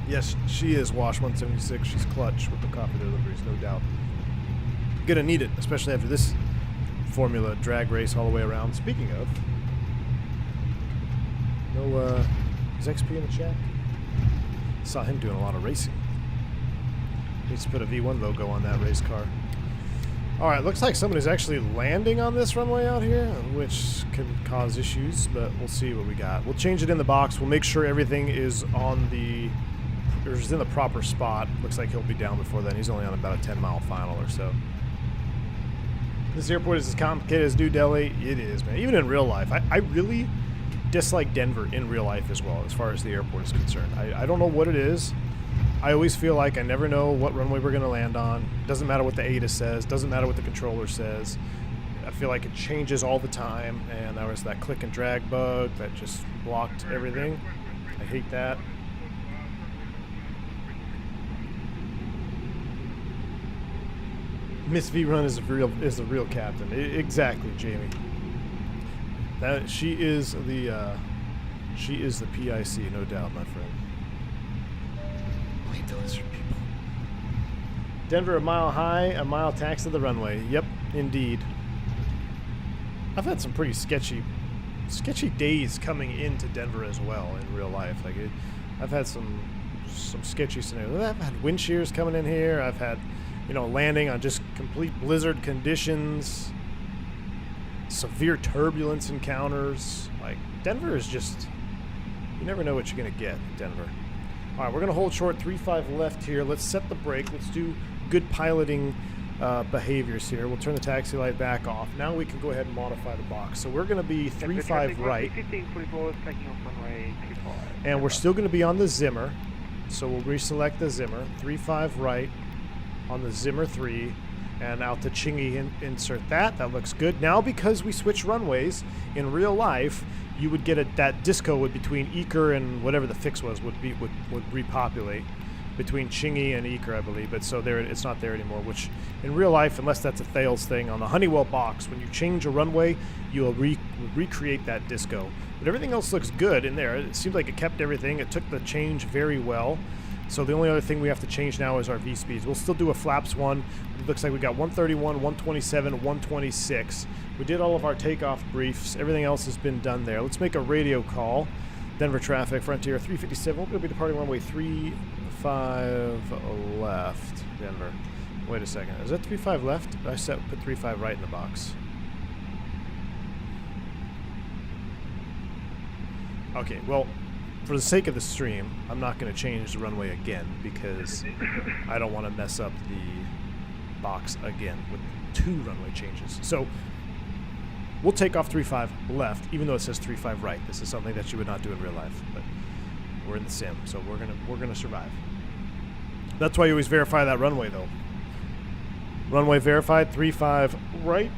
Yes, she is Wash 176. She's clutch with the coffee deliveries, no doubt. Gonna need it, especially after this formula drag race all the way around. Speaking of, no, is XP in the chat? Saw him doing a lot of racing. Needs to put a V1 logo on that race car. Alright, looks like somebody's actually landing on this runway out here, which could cause issues, but we'll see what we got. We'll change it in the box. We'll make sure everything is on the, or is in the proper spot. Looks like he'll be down before then. He's only on about a 10-mile final or so. This airport is as complicated as New Delhi. It is, man. Even in real life. I really dislike Denver in real life as well, as far as the airport is concerned. I don't know what it is. I always feel like I never know what runway we're going to land on. Doesn't matter what the ADA says. Doesn't matter what the controller says. I feel like it changes all the time. And there was that click and drag bug that just blocked everything. I hate that. Miss V Run is the real captain. Exactly, Jamie. That she is the PIC, no doubt, my friend. Wait, those are people. Denver, a mile high, a mile tax to the runway. Yep, indeed. I've had some pretty sketchy days coming into Denver as well in real life. Like I've had some sketchy scenarios. I've had wind shears coming in here. I've had, landing on just complete blizzard conditions, severe turbulence encounters. Like Denver is just, you never know what you're gonna get in Denver. All right, we're gonna hold short 3-5 left here. Let's set the brake. Let's do good piloting behaviors here. We'll turn the taxi light back off. Now we can go ahead and modify the box. So we're going to be 3-5 right. 1544 is taking off runway 25. And we're still going to be on the Zimmer. So we'll reselect the Zimmer. 3-5 right on the Zimmer 3. And out to Chingy, insert that. That looks good. Now because we switch runways, in real life, you would get that disco would between Eker and whatever the fix was would repopulate. Between Chingy and Eker, I believe, but so there it's not there anymore, which in real life, unless that's a Thales thing, on the Honeywell box, when you change a runway, you'll recreate that disco. But everything else looks good in there. It seems like it kept everything. It took the change very well. So the only other thing we have to change now is our V-speeds. We'll still do a flaps one. It looks like we got 131, 127, 126. We did all of our takeoff briefs. Everything else has been done there. Let's make a radio call. Denver traffic, Frontier 357. We're going to be departing runway 35 left, Denver. Wait a second. Is that 35 left? I put 35 right in the box. Okay, well, for the sake of the stream, I'm not going to change the runway again because I don't want to mess up the box again with 2 runway changes. So we'll take off 35 left, even though it says 35 right. This is something that you would not do in real life, but we're in the sim, so we're gonna survive. That's why you always verify that runway, though. Runway verified, 35 right.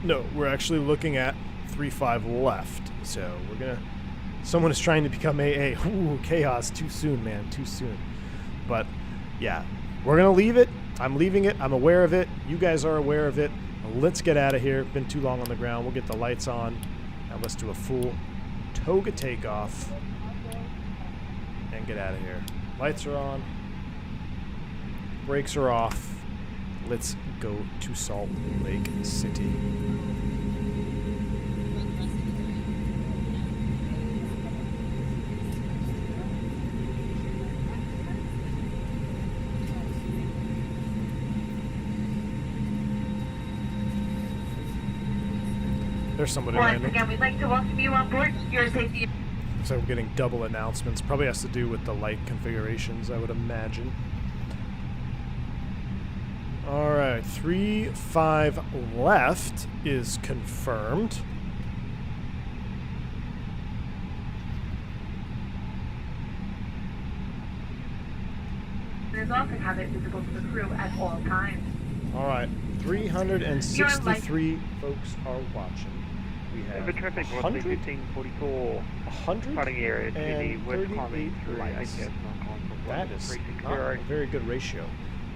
No, we're actually looking at 35 left. So we're gonna. Someone is trying to become AA. Ooh, chaos! Too soon, man. Too soon. But yeah, we're gonna leave it. I'm leaving it. I'm aware of it. You guys are aware of it. Let's get out of here. Been too long on the ground. We'll get the lights on. Now let's do a full Toga takeoff and get out of here. Lights are on. Brakes are off. Let's go to Salt Lake City. There's somebody Once landing. again, we'd like to welcome you on board. Your safety. So we're getting double announcements. Probably has to do with the light configurations, I would imagine. Alright, 35 left is confirmed. It is often have it visible to the crew at all times. Alright, 363 folks are watching. We have Denver traffic, runway 1544. 100 Parting area to the west climbing through lights. ATS non-conform. That is not a very good ratio.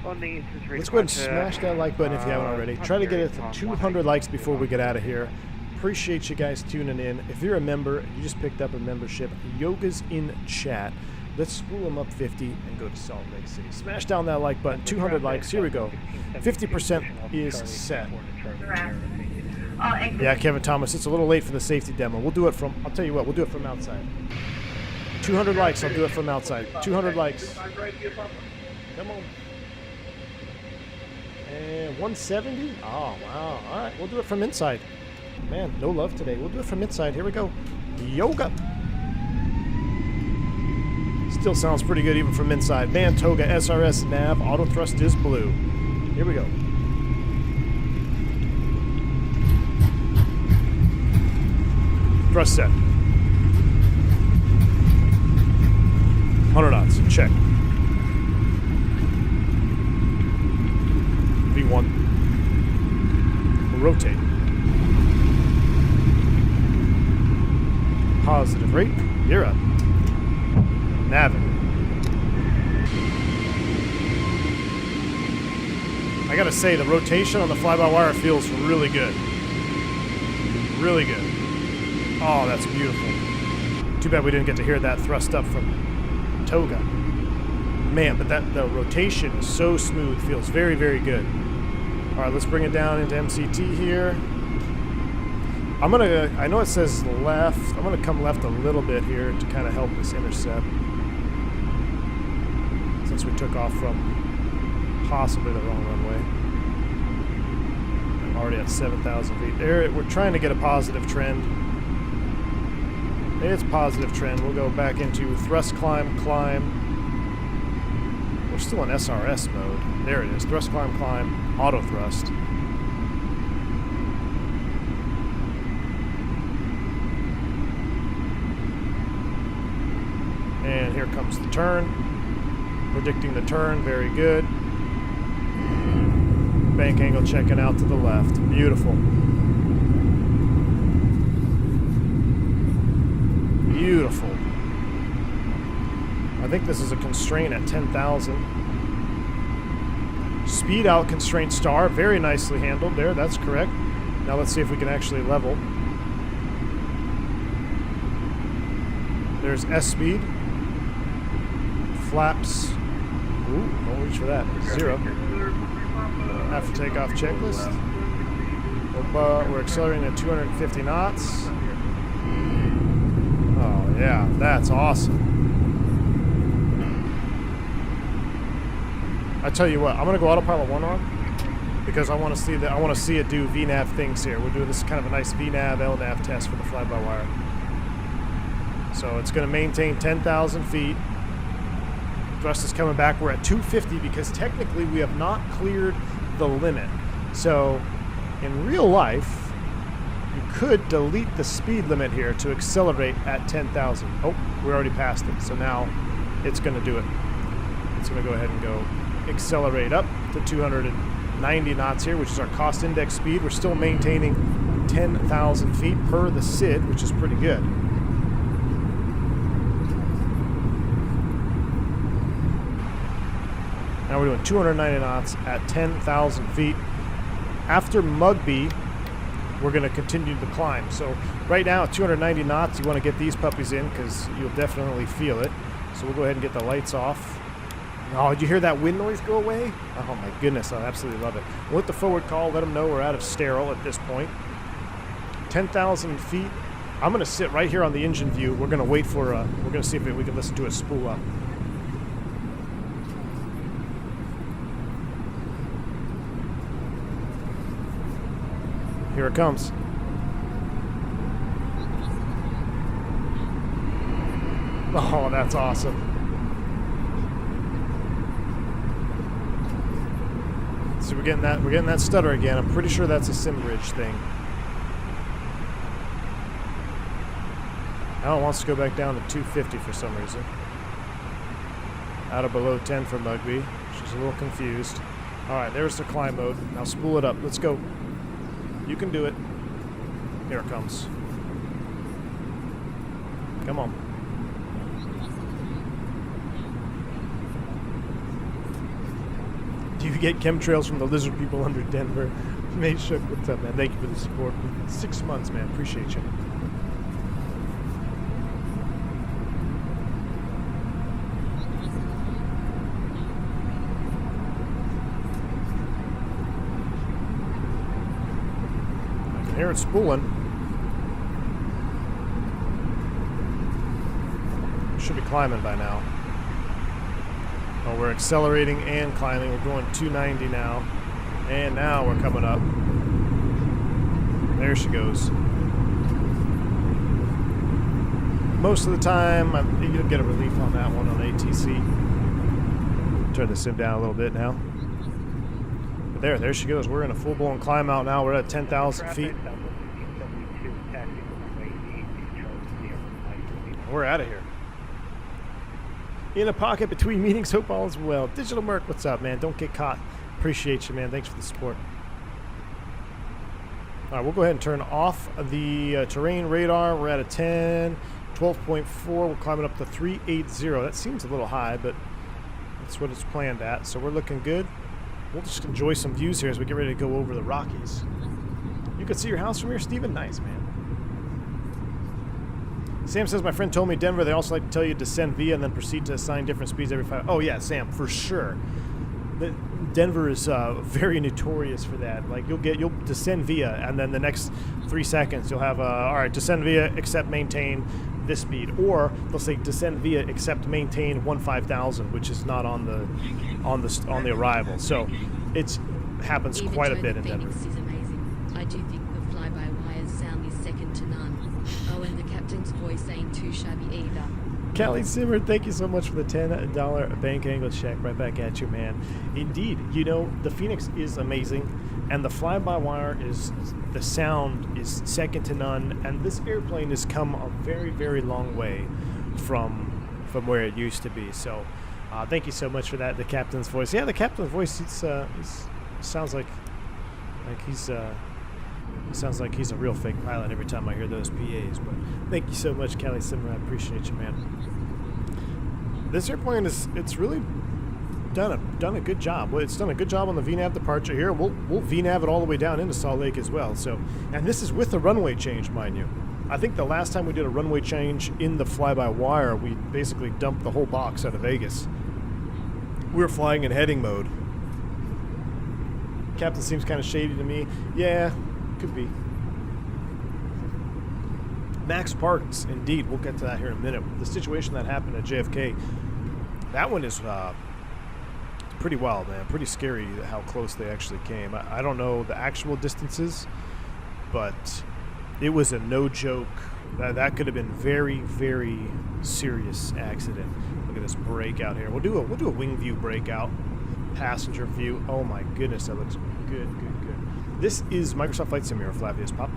Let's go ahead and smash that like button if you haven't already. Try to get it to 200 likes before we get out of here. Appreciate you guys tuning in. If you're a member, you just picked up a membership, Yoga's in chat. Let's spool them up 50 and go to Salt Lake City. Smash down that like button. 200 likes. Here we go. 50% is set. Yeah, Kevin Thomas, it's a little late for the safety demo. We'll do it from, I'll tell you what, we'll do it from outside. 200 likes, I'll do it from outside. 200 likes. Come on. And 170? Oh, wow. All right, we'll do it from inside. Man, no love today. We'll do it from inside. Here we go. Yoga. Still sounds pretty good even from inside. Man, Toga, SRS, nav, auto thrust is blue. Here we go. Thrust set. 100 knots. Check. V1. We'll rotate. Positive rate. You're up. Navig. I gotta say, the rotation on the fly-by-wire feels really good. Really good. Oh, that's beautiful. Too bad we didn't get to hear that thrust up from Toga. Man, but the rotation is so smooth. Feels very, very good. All right, let's bring it down into MCT here. I know it says left. I'm gonna come left a little bit here to kind of help this intercept. Since we took off from possibly the wrong runway. I'm already at 7,000 feet. There, we're trying to get a positive trend. It's positive trend. We'll go back into thrust, climb, climb. We're still in SRS mode. There it is. Thrust, climb, climb. Auto thrust. And here comes the turn. Predicting the turn. Very good. Bank angle checking out to the left. Beautiful. Beautiful. I think this is a constraint at 10,000. Speed out constraint star. Very nicely handled there. That's correct. Now let's see if we can actually level. There's S speed. Flaps. Ooh, don't reach for that. 0. After takeoff checklist. We're accelerating at 250 knots. Oh yeah, that's awesome. I tell you what, I'm gonna go autopilot 1 on because I want to see that. I want to see it do VNAV things here. We're doing this kind of a nice VNAV LNAV test for the fly-by-wire. So it's gonna maintain 10,000 feet. Thrust is coming back. We're at 250 because technically we have not cleared the limit. So in real life, you could delete the speed limit here to accelerate at 10,000. Oh, we're already past it. So now it's going to do it. It's going to go ahead and go accelerate up to 290 knots here, which is our cost index speed. We're still maintaining 10,000 feet per the SID, which is pretty good. Now we're doing 290 knots at 10,000 feet. After Mugby, we're going to continue the climb. So right now at 290 knots, you want to get these puppies in because you'll definitely feel it. So we'll go ahead and get the lights off. Oh, did you hear that wind noise go away? Oh my goodness, I absolutely love it. We'll hit the forward call, let them know we're out of sterile at this point. 10,000 feet. I'm going to sit right here on the engine view. We're going to wait for, we're going to see if we can listen to a spool up. Here it comes. Oh, that's awesome. So we're getting that stutter again. I'm pretty sure that's a sim bridge thing. Now it wants to go back down to 250 for some reason. Out of below 10 for Mugby. She's a little confused. Alright, there's the climb mode. Now spool it up. Let's go. You can do it. Here it comes. Come on. Do you get chemtrails from the lizard people under Denver? Mate Shook, what's up, man? Thank you for the support. 6 months, man. Appreciate you. I can hear it spooling. Should be climbing by now. Oh, we're accelerating and climbing. We're going 290 now. And now we're coming up. There she goes. Most of the time, you'll get a relief on that one on ATC. Turn the sim down a little bit now. But there she goes. We're in a full-blown climb out now. We're at 10,000 feet. We're out of here. In a pocket between meetings, hope all is well. Digital Merc, what's up, man? Don't get caught. Appreciate you, man. Thanks for the support. All right, we'll go ahead and turn off the terrain radar. We're at a 10, 12.4. We're climbing up to 380. That seems a little high, but that's what it's planned at. So we're looking good. we'll just enjoy some views here as we get ready to go over the Rockies. You can see your house from here, Steven? Nice, man. Sam says, my friend told me Denver, they also like to tell you to descend via and then proceed to assign different speeds every 5. Oh, yeah, Sam, for sure. Denver is very notorious for that. Like, you'll descend via, and then the next 3 seconds you'll have, all right, descend via, except maintain this speed. Or they'll say descend via, except maintain 15,000, which is not on the arrival. So it happens Even quite a Tony bit in Denver. Phoenix is amazing. I do think the fly-by-wire sound is second to none. Oh, and the captain's voice ain't too shabby either. Kelly Simmer, thank you so much for the $10 bank angle check. Right back at you, man. Indeed, you know, the Phoenix is amazing, and the fly-by-wire the sound is second to none, and this airplane has come a very, very long way from where it used to be. So thank you so much for that. The captain's voice. Yeah, the captain's voice, sounds like he's sounds like he's a real fake pilot every time I hear those PAs. But thank you so much, Kelly Simmer. I appreciate you, man. This airplane it's really done a good job. Well, it's done a good job on the VNAV departure here. We'll VNAV it all the way down into Salt Lake as well. So, and this is with the runway change, mind you. I think the last time we did a runway change in the fly-by-wire, we basically dumped the whole box out of Vegas. We were flying in heading mode. Captain seems kind of shady to me. Yeah, could be. Max Parks, indeed. We'll get to that here in a minute. The situation that happened at JFK, that one is pretty wild, man. Pretty scary how close they actually came. I don't know the actual distances, but it was a no joke. That could have been very, very serious accident. Look at this breakout here. We'll do a wing view breakout, passenger view. Oh my goodness, that looks good. This is Microsoft Flight Simulator. Flavius Pop.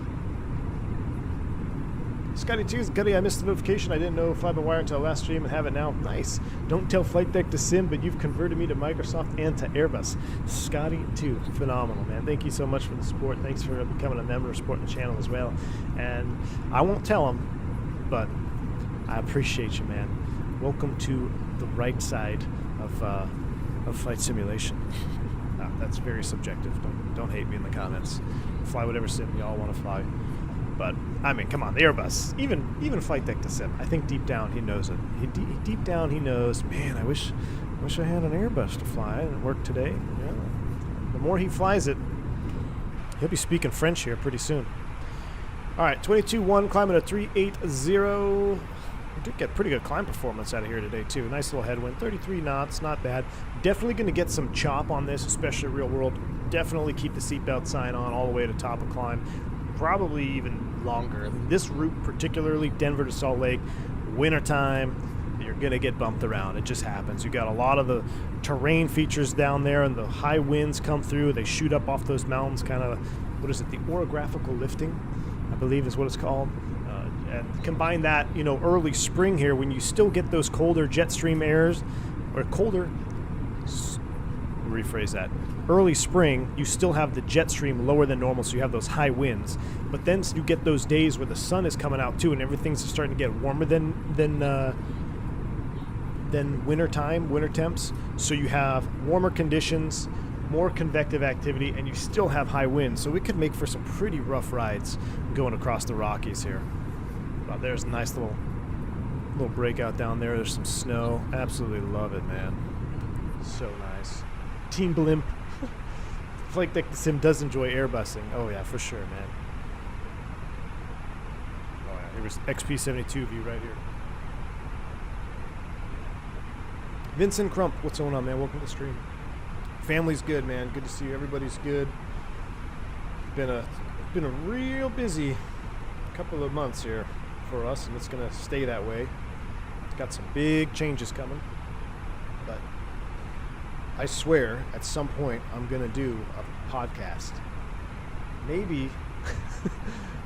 Scotty 2, Scotty, I missed the notification. I didn't know Fly-by-wire until last stream and have it now. Nice. Don't tell Flight Deck to sim, but you've converted me to Microsoft and to Airbus. Scotty 2, phenomenal, man. Thank you so much for the support. Thanks for becoming a member, supporting the channel as well. And I won't tell him, but I appreciate you, man. Welcome to the right side of flight simulation. That's very subjective. Don't hate me in the comments. Fly whatever sim y'all want to fly. But I mean, come on, the Airbus, even Flight Deck to sim. I think deep down he knows it. Deep down he knows. Man, I wish I had an Airbus to fly. It didn't work today. Yeah. The more he flies it, he'll be speaking French here pretty soon. All right, 22-1, climbing at 380. We did get pretty good climb performance out of here today too. Nice little headwind, 33 knots, not bad. Definitely going to get some chop on this, especially real world. Definitely keep the seatbelt sign on all the way to top of climb. Probably even longer. This route, particularly Denver to Salt Lake, wintertime, you're going to get bumped around. It just happens. You got a lot of the terrain features down there, and the high winds come through. They shoot up off those mountains, kind of, what is it, the orographical lifting, I believe is what it's called. And combine that, you know, early spring here, when you still get those colder jet stream airs, or colder, rephrase that. Early spring, you still have the jet stream lower than normal, so you have those high winds. But then you get those days where the sun is coming out too, and everything's starting to get warmer than winter temps. So you have warmer conditions, more convective activity, and you still have high winds. So we could make for some pretty rough rides going across the Rockies here. Oh, there's a nice little breakout down there. There's some snow. Absolutely love it, man. So nice. Team Blimp. Flight Deck Sim does enjoy airbusing. Oh yeah, for sure, man. Oh yeah, here was XP72 view right here. Vincent Crump, what's going on, man? Welcome to the stream. Family's good, man. Good to see you. Everybody's good. Been a real busy couple of months here for us, and it's gonna stay that way. Got some big changes coming, but I swear at some point I'm gonna do a podcast. Maybe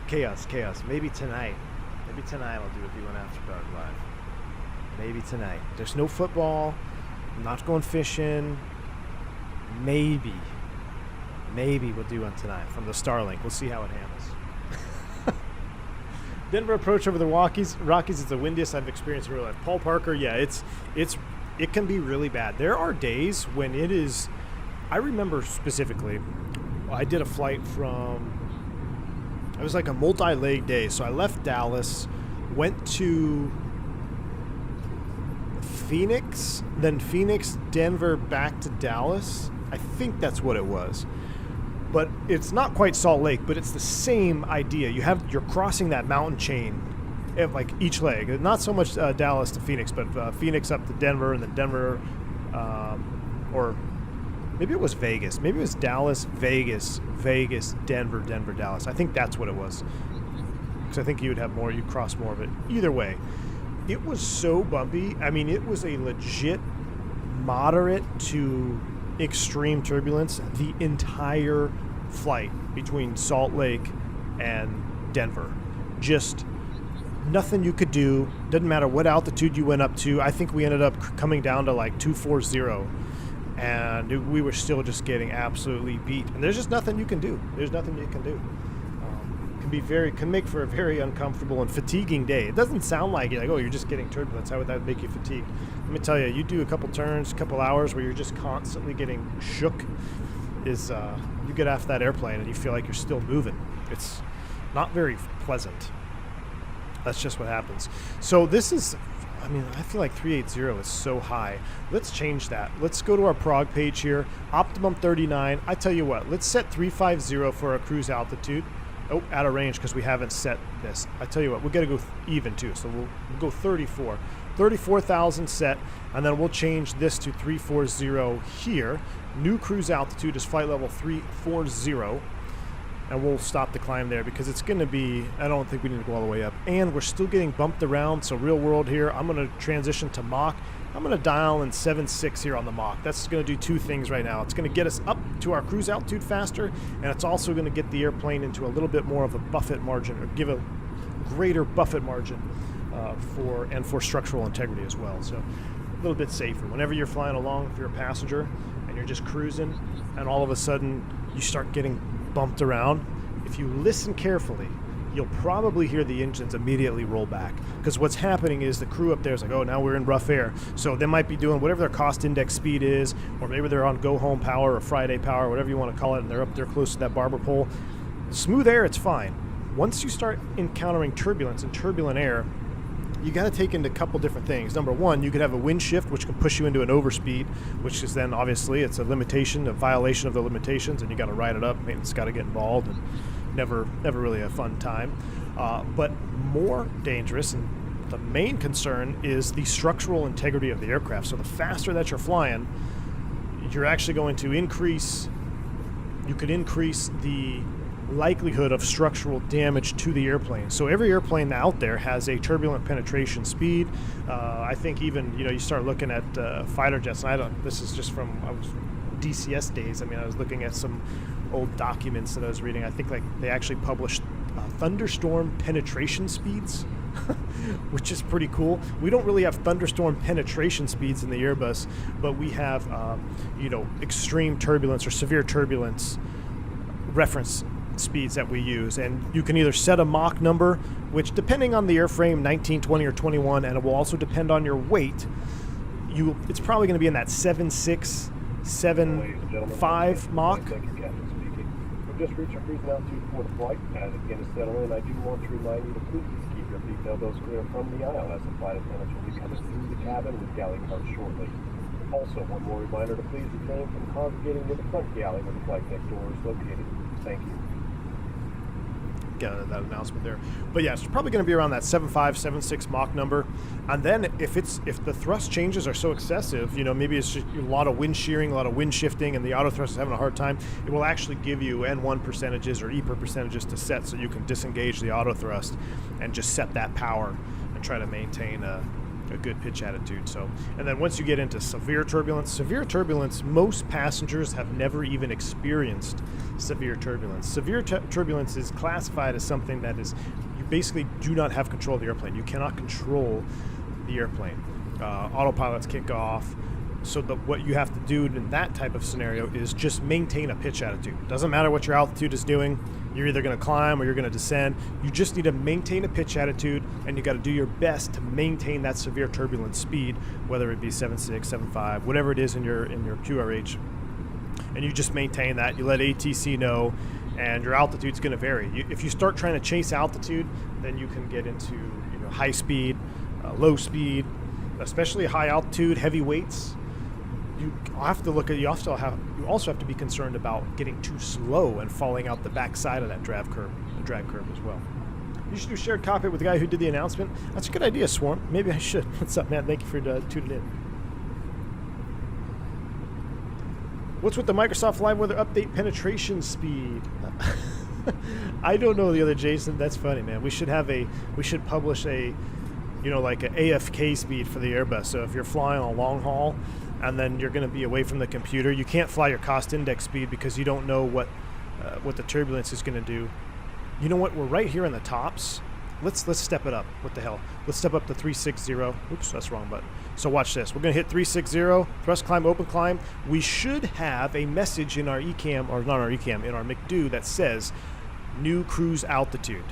chaos. Maybe tonight I'll do a V1 After Dark live. Maybe tonight. There's no football. I'm not going fishing. Maybe we'll do one tonight from the Starlink. We'll see how it handles. Denver approach over the Rockies is the windiest I've experienced in real life. Paul Parker, yeah, it can be really bad. There are days when it is I remember specifically, I did a flight from, it was like a multi-leg day. So I left Dallas, went to Phoenix, then Phoenix, Denver, back to Dallas. I think that's what it was. But it's not quite Salt Lake, but it's the same idea. You're crossing that mountain chain at like each leg. Not so much Dallas to Phoenix, but Phoenix up to Denver, and then Denver, or maybe it was Vegas. Maybe it was Dallas, Vegas, Denver, Dallas. I think that's what it was. Because I think you'd cross more of it. Either way, it was so bumpy. I mean, it was a legit moderate to extreme turbulence the entire flight between Salt Lake and Denver. Just nothing you could do. Didn't matter what altitude you went up to. I think we ended up coming down to like 240, and we were still just getting absolutely beat. And there's just nothing you can do. Can make for a very uncomfortable and fatiguing day. It doesn't sound like it, like, oh, you're just getting turbulence. How would that make you fatigued? Let me tell you, you do a couple turns, a couple hours where you're just constantly getting shook, you get off that airplane and you feel like you're still moving. It's not very pleasant. That's just what happens. So this is, I feel like 380 is so high. Let's change that. Let's go to our prog page here. Optimum 39. I tell you what, let's set 350 for our cruise altitude. Oh, out of range because we haven't set this. I tell you what, we've got to go even too. So we'll go 34. 34,000 set, and then we'll change this to 340 here. New cruise altitude is flight level 340. And we'll stop the climb there because it's going to be, I don't think we need to go all the way up. And we're still getting bumped around, so real world here. I'm going to transition to Mach. I'm going to dial in 7.6 here on the Mach. That's going to do two things right now. It's going to get us up to our cruise altitude faster, and it's also going to get the airplane into a little bit more of a buffet margin, or give a greater buffet margin for structural integrity as well. So a little bit safer. Whenever you're flying along, if you're a passenger and you're just cruising, and all of a sudden you start getting bumped around, if you listen carefully, you'll probably hear the engines immediately roll back, because what's happening is the crew up there is like, oh, now we're in rough air, so they might be doing whatever their cost index speed is, or maybe they're on go home power or Friday power, whatever you want to call it, and they're up there close to that barber pole. Smooth air, it's fine. Once you start encountering turbulence and turbulent air, you got to take into a couple different things. Number one, you could have a wind shift, which can push you into an overspeed, which is then obviously it's a limitation, a violation of the limitations, and you got to ride it up. Maintenance got to get involved, and never really a fun time. But more dangerous, and the main concern, is the structural integrity of the aircraft. So the faster that you're flying, you're actually going to increase the likelihood of structural damage to the airplane. So every airplane out there has a turbulent penetration speed. I think even, you start looking at fighter jets, and this is just from DCS days. I was looking at some old documents that I was reading. I think like they actually published thunderstorm penetration speeds, which is pretty cool. We don't really have thunderstorm penetration speeds in the Airbus, but we have extreme turbulence or severe turbulence reference speeds that we use, and you can either set a Mach number, which depending on the airframe, 19, 20, or 21, and it will also depend on your weight. It's probably going to be in that 7.6, 7.5 Mach. We've just reached our cruising altitude for the flight. As it begins to settle in, I do want to remind you to please keep your seat elbows clear from the aisle, as the flight attendants will be coming through the cabin with galley cards shortly. Also, one more reminder to please refrain from congregating near the front galley where the flight deck door is located. Thank you. Got that announcement there. But yeah, it's probably going to be around that 7.5, 7.6 Mach number. And then if the thrust changes are so excessive, maybe it's just a lot of wind shearing, a lot of wind shifting, and the auto thrust is having a hard time, it will actually give you N1 percentages or EPR percentages to set, so you can disengage the auto thrust and just set that power and try to maintain a good pitch attitude. So, and then once you get into severe turbulence, most passengers have never even experienced severe turbulence. Severe turbulence is classified as something that is, you basically do not have control of the airplane. You cannot control the airplane. Autopilots kick off. So what you have to do in that type of scenario is just maintain a pitch attitude. Doesn't matter what your altitude is doing. You're either going to climb or you're going to descend. You just need to maintain a pitch attitude, and you got to do your best to maintain that severe turbulence speed, whether it be 7.6, 7.5, whatever it is in your QRH. and you just maintain that. You let ATC know, and your altitude's going to vary. If you start trying to chase altitude, then you can get into high speed, low speed, especially high altitude, heavy weights. You have to look at. You also have to be concerned about getting too slow and falling out the back side of that drag curve as well. You should do shared cockpit with the guy who did the announcement. That's a good idea, Swarm. Maybe I should. What's up, man? Thank you for tuning in. What's with the Microsoft Live Weather update penetration speed? I don't know the other Jason. That's funny, man. We should publish a, like an AFK speed for the Airbus. So if you're flying on a long haul and then you're going to be away from the computer, you can't fly your cost index speed because you don't know what the turbulence is going to do. You know what? We're right here in the tops. Let's step it up. What the hell? Let's step up to 360. Oops, that's the wrong button. So watch this. We're going to hit 360, thrust climb, open climb. We should have a message in our ECAM, or not our ECAM, in our McDo that says new cruise altitude.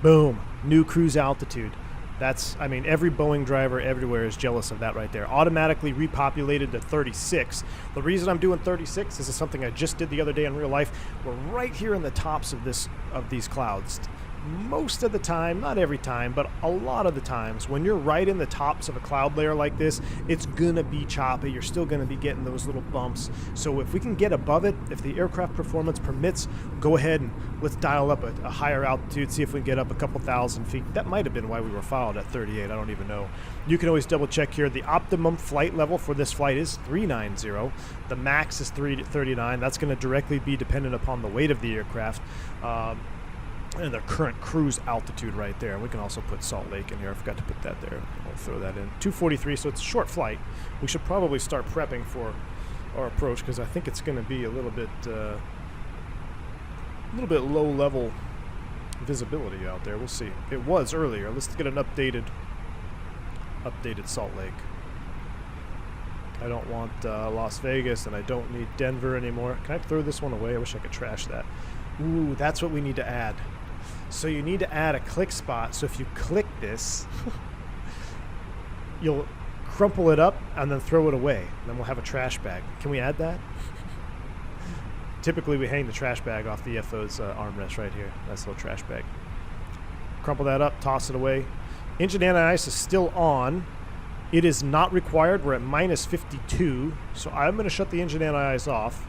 Boom. New cruise altitude. Every Boeing driver everywhere is jealous of that right there. Automatically repopulated to 36. The reason I'm doing 36, this is something I just did the other day in real life. We're right here in the tops of these clouds. Most of the time, not every time, but a lot of the times, when you're right in the tops of a cloud layer like this, it's gonna be choppy. You're still gonna be getting those little bumps. So if we can get above it, if the aircraft performance permits, go ahead and let's dial up a higher altitude, see if we can get up a couple thousand feet. That might have been why we were filed at 38, I don't even know. You can always double check here. The optimum flight level for this flight is 390. The max is 339. That's gonna directly be dependent upon the weight of the aircraft. And the current cruise altitude right there. We can also put Salt Lake in here. I forgot to put that there. I'll throw that in. 243, so it's a short flight. We should probably start prepping for our approach because I think it's going to be a little bit low level visibility out there. We'll see. It was earlier. Let's get an updated Salt Lake. I don't want Las Vegas, and I don't need Denver anymore. Can I throw this one away? I wish I could trash that. Ooh, that's what we need to add. So you need to add a click spot. So if you click this, you'll crumple it up and then throw it away. And then we'll have a trash bag. Can we add that? Typically we hang the trash bag off the FO's armrest right here. That's a little trash bag. Crumple that up, toss it away. Engine anti-ice is still on. It is not required. We're at minus 52. So I'm going to shut the engine anti-ice off.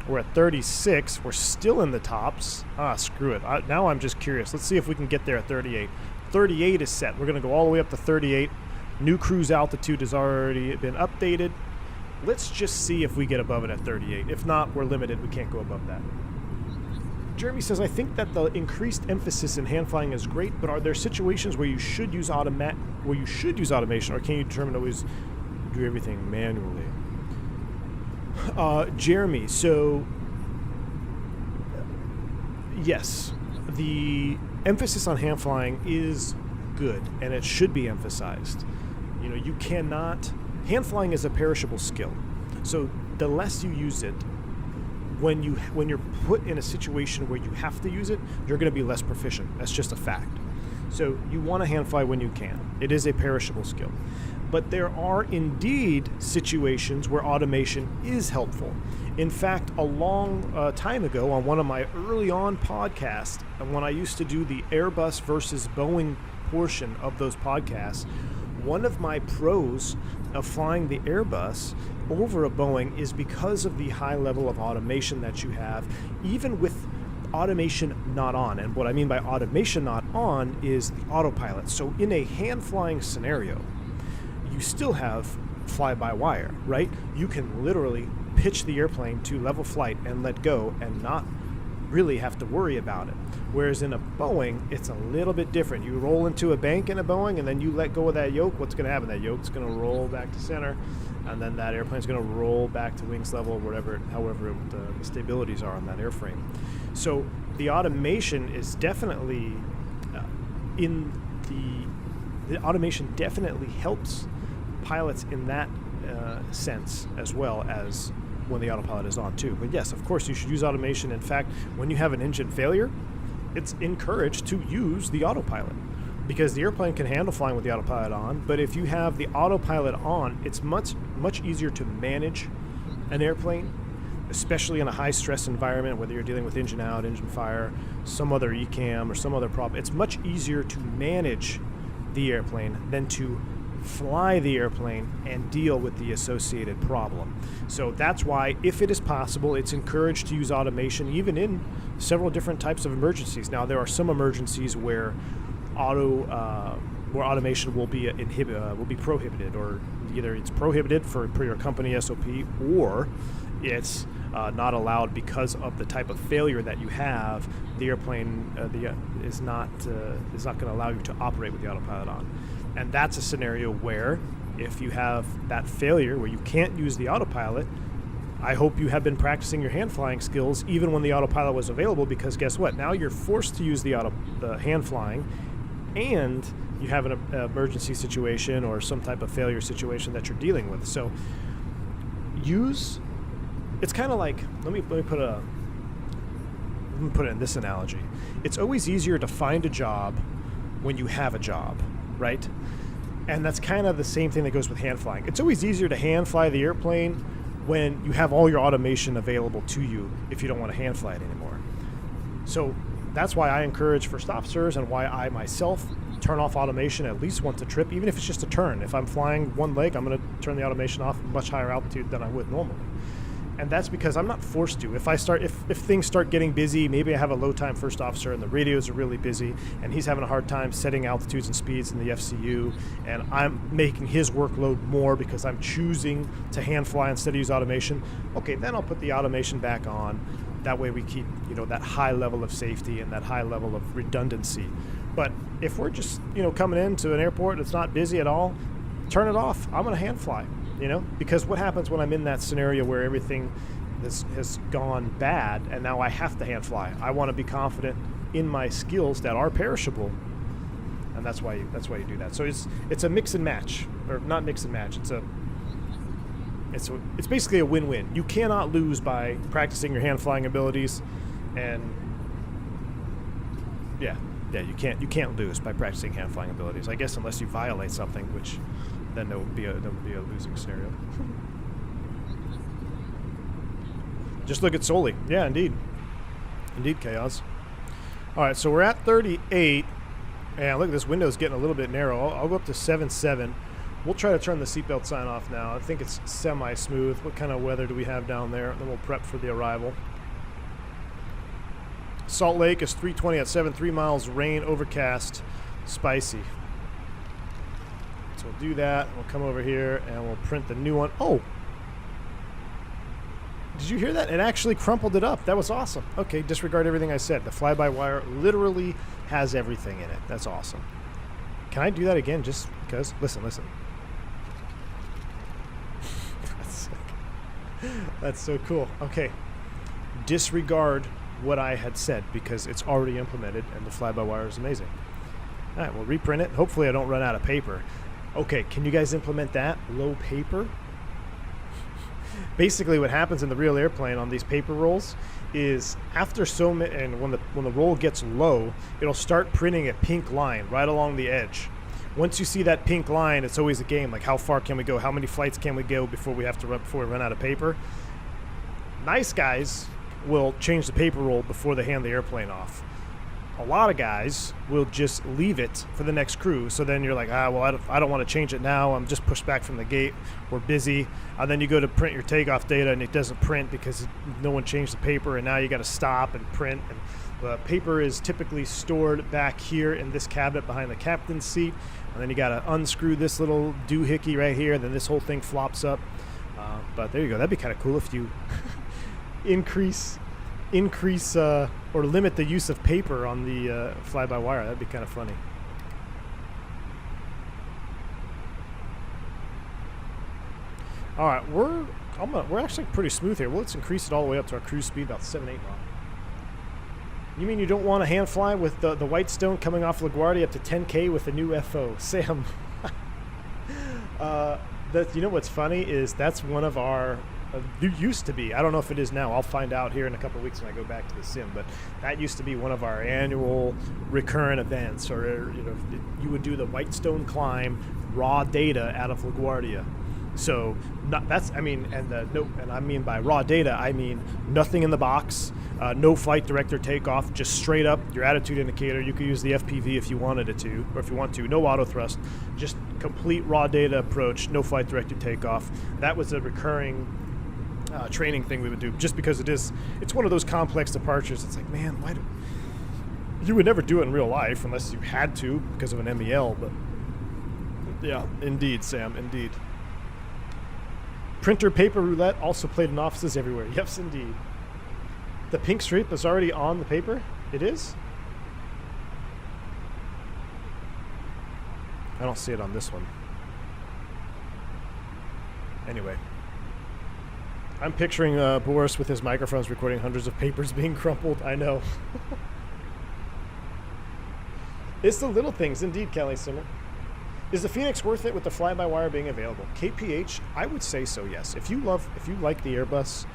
We're at 36. We're still in the tops. Screw it. Now I'm just curious. Let's see if we can get there at 38. 38 is set. We're going to go all the way up to 38. New cruise altitude has already been updated. Let's just see if we get above it at 38. If not, we're limited. We can't go above that. Jeremy says, I think that the increased emphasis in hand flying is great, but are there situations where you should use automation, or can you determine to always do everything manually? Jeremy, so yes, the emphasis on hand flying is good, and it should be emphasized. You cannot. Hand flying is a perishable skill, so the less you use it, when you're put in a situation where you have to use it, you're going to be less proficient. That's just a fact. So you want to hand fly when you can. It is a perishable skill. But there are indeed situations where automation is helpful. In fact, a long time ago on one of my early on podcasts, when I used to do the Airbus versus Boeing portion of those podcasts, one of my pros of flying the Airbus over a Boeing is because of the high level of automation that you have, even with automation not on. And what I mean by automation not on is the autopilot. So in a hand flying scenario, you still have fly-by-wire, right? You can literally pitch the airplane to level flight and let go and not really have to worry about it. Whereas in a Boeing, it's a little bit different. You roll into a bank in a Boeing and then you let go of that yoke. What's going to happen? That yoke's going to roll back to center, and then that airplane's going to roll back to wings level, however the stabilities are on that airframe. So the automation is definitely the automation definitely helps pilots in that sense, as well as when the autopilot is on too. But yes, of course, you should use automation. In fact, when you have an engine failure, it's encouraged to use the autopilot, because the airplane can handle flying with the autopilot on. But if you have the autopilot on, it's much easier to manage an airplane, especially in a high-stress environment, whether you're dealing with engine out, engine fire, some other ECAM, or some other problem, it's much easier to manage the airplane than to fly the airplane and deal with the associated problem. So that's why, if it is possible, it's encouraged to use automation even in several different types of emergencies. Now, there are some emergencies where automation will be prohibited, or either it's prohibited per your company SOP, or it's not allowed because of the type of failure that you have. The airplane is not going to allow you to operate with the autopilot on. And that's a scenario where, if you have that failure where you can't use the autopilot, I hope you have been practicing your hand flying skills even when the autopilot was available, because guess what? Now you're forced to use the hand flying, and you have an emergency situation or some type of failure situation that you're dealing with. So it's kind of like, let me put it in this analogy. It's always easier to find a job when you have a job, right? And that's kind of the same thing that goes with hand flying. It's always easier to hand fly the airplane when you have all your automation available to you if you don't want to hand fly it anymore. So that's why I encourage first officers, and why I myself turn off automation at least once a trip, even if it's just a turn. If I'm flying one leg, I'm going to turn the automation off at much higher altitude than I would normally. And that's because I'm not forced to. If things start getting busy, maybe I have a low time first officer and the radios are really busy and he's having a hard time setting altitudes and speeds in the FCU, and I'm making his workload more because I'm choosing to hand fly instead of use automation, okay, then I'll put the automation back on. That way we keep, that high level of safety and that high level of redundancy. But if we're just, coming into an airport that's not busy at all, turn it off. I'm going to hand fly. Because what happens when I'm in that scenario where everything has gone bad and now I have to hand fly? I want to be confident in my skills that are perishable, and that's why you do that. So it's a mix and match, or not mix and match. It's basically a win-win. You cannot lose by practicing your hand flying abilities, and you can't lose by practicing hand flying abilities. I guess unless you violate something, which then there would be a losing scenario. Just look at Soli. Yeah, indeed, Chaos. All right, so we're at 38, and look, this window's getting a little bit narrow. I'll go up to 7.7. We'll try to turn the seatbelt sign off now. I think it's semi-smooth. What kind of weather do we have down there? Then we'll prep for the arrival. Salt Lake is 320 at 7, 3 miles, rain, overcast, spicy. So we'll do that. We'll come over here and we'll print the new one. Oh! Did you hear that? It actually crumpled it up. That was awesome. Okay, disregard everything I said. The fly-by-wire literally has everything in it. That's awesome. Can I do that again just because? Listen. That's so cool. Okay. Disregard what I had said because it's already implemented and the fly-by-wire is amazing. All right, we'll reprint it. Hopefully I don't run out of paper. Okay, can you guys implement that? Low paper? Basically what happens in the real airplane on these paper rolls is after and when the roll gets low, it'll start printing a pink line right along the edge. Once you see that pink line, it's always a game. Like, how far can we go? How many flights can we go before we run out of paper? Nice guys will change the paper roll before they hand the airplane off. A lot of guys will just leave it for the next crew. So then you're like, I don't want to change it now. I'm just pushed back from the gate. We're busy. And then you go to print your takeoff data and it doesn't print because no one changed the paper. And now you got to stop and print. And the paper is typically stored back here in this cabinet behind the captain's seat. And then you got to unscrew this little doohickey right here. Then this whole thing flops up. But there you go. That'd be kind of cool if you increase or limit the use of paper on the fly-by-wire. That'd be kind of funny. All right, we're actually pretty smooth here. Well, let's increase it all the way up to our cruise speed, about 7-8 miles. You mean you don't want to hand fly with the Whitestone coming off LaGuardia up to 10K with the new FO? Sam. You know what's funny is that's one of our... It used to be. I don't know if it is now. I'll find out here in a couple of weeks when I go back to the sim. But that used to be one of our annual recurrent events. Or you would do the Whitestone climb, raw data out of LaGuardia. So that's, I mean, and and I mean by raw data, I mean nothing in the box, no flight director takeoff, just straight up your attitude indicator. You could use the FPV if you wanted it to, or if you want to, no auto thrust, just complete raw data approach, no flight director takeoff. That was a recurring training thing we would do, just because it's one of those complex departures. It's like, man, you would never do it in real life unless you had to because of an MEL, but yeah, indeed, Sam, indeed. Printer paper roulette also played in offices everywhere. Yes, indeed. The pink strip is already on the paper? It is? I don't see it on this one. Anyway. I'm picturing Boris with his microphones recording hundreds of papers being crumpled. I know. It's the little things, indeed, Kelly Simmer. Is the Phoenix worth it with the fly-by-wire being available? KPH, I would say so, yes. If you like the Airbus,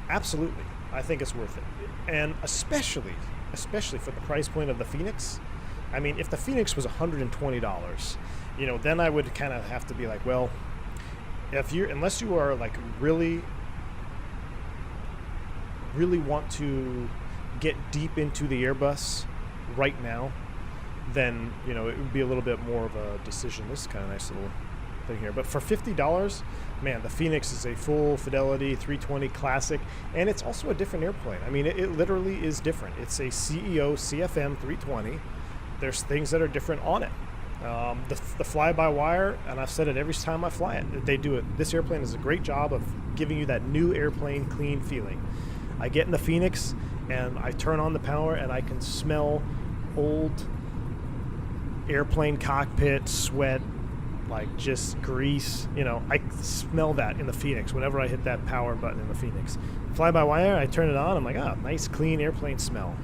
absolutely. I think it's worth it. And especially for the price point of the Phoenix. I mean, if the Phoenix was $120, then I would kind of have to be like, well, unless you are like really want to get deep into the Airbus right now, then it would be a little bit more of a decision. This is kind of a nice little thing here. But for $50, man, the Phoenix is a full fidelity 320 classic, and it's also a different airplane. I mean, it literally is different. It's a CEO CFM 320. There's things that are different on it. The fly-by-wire, and I've said it every time I fly it, they do it. This airplane does a great job of giving you that new airplane clean feeling. I get in the Phoenix, and I turn on the power, and I can smell old airplane cockpit sweat, like just grease. I smell that in the Phoenix whenever I hit that power button in the Phoenix. Fly-by-wire, I turn it on, I'm like, nice clean airplane smell.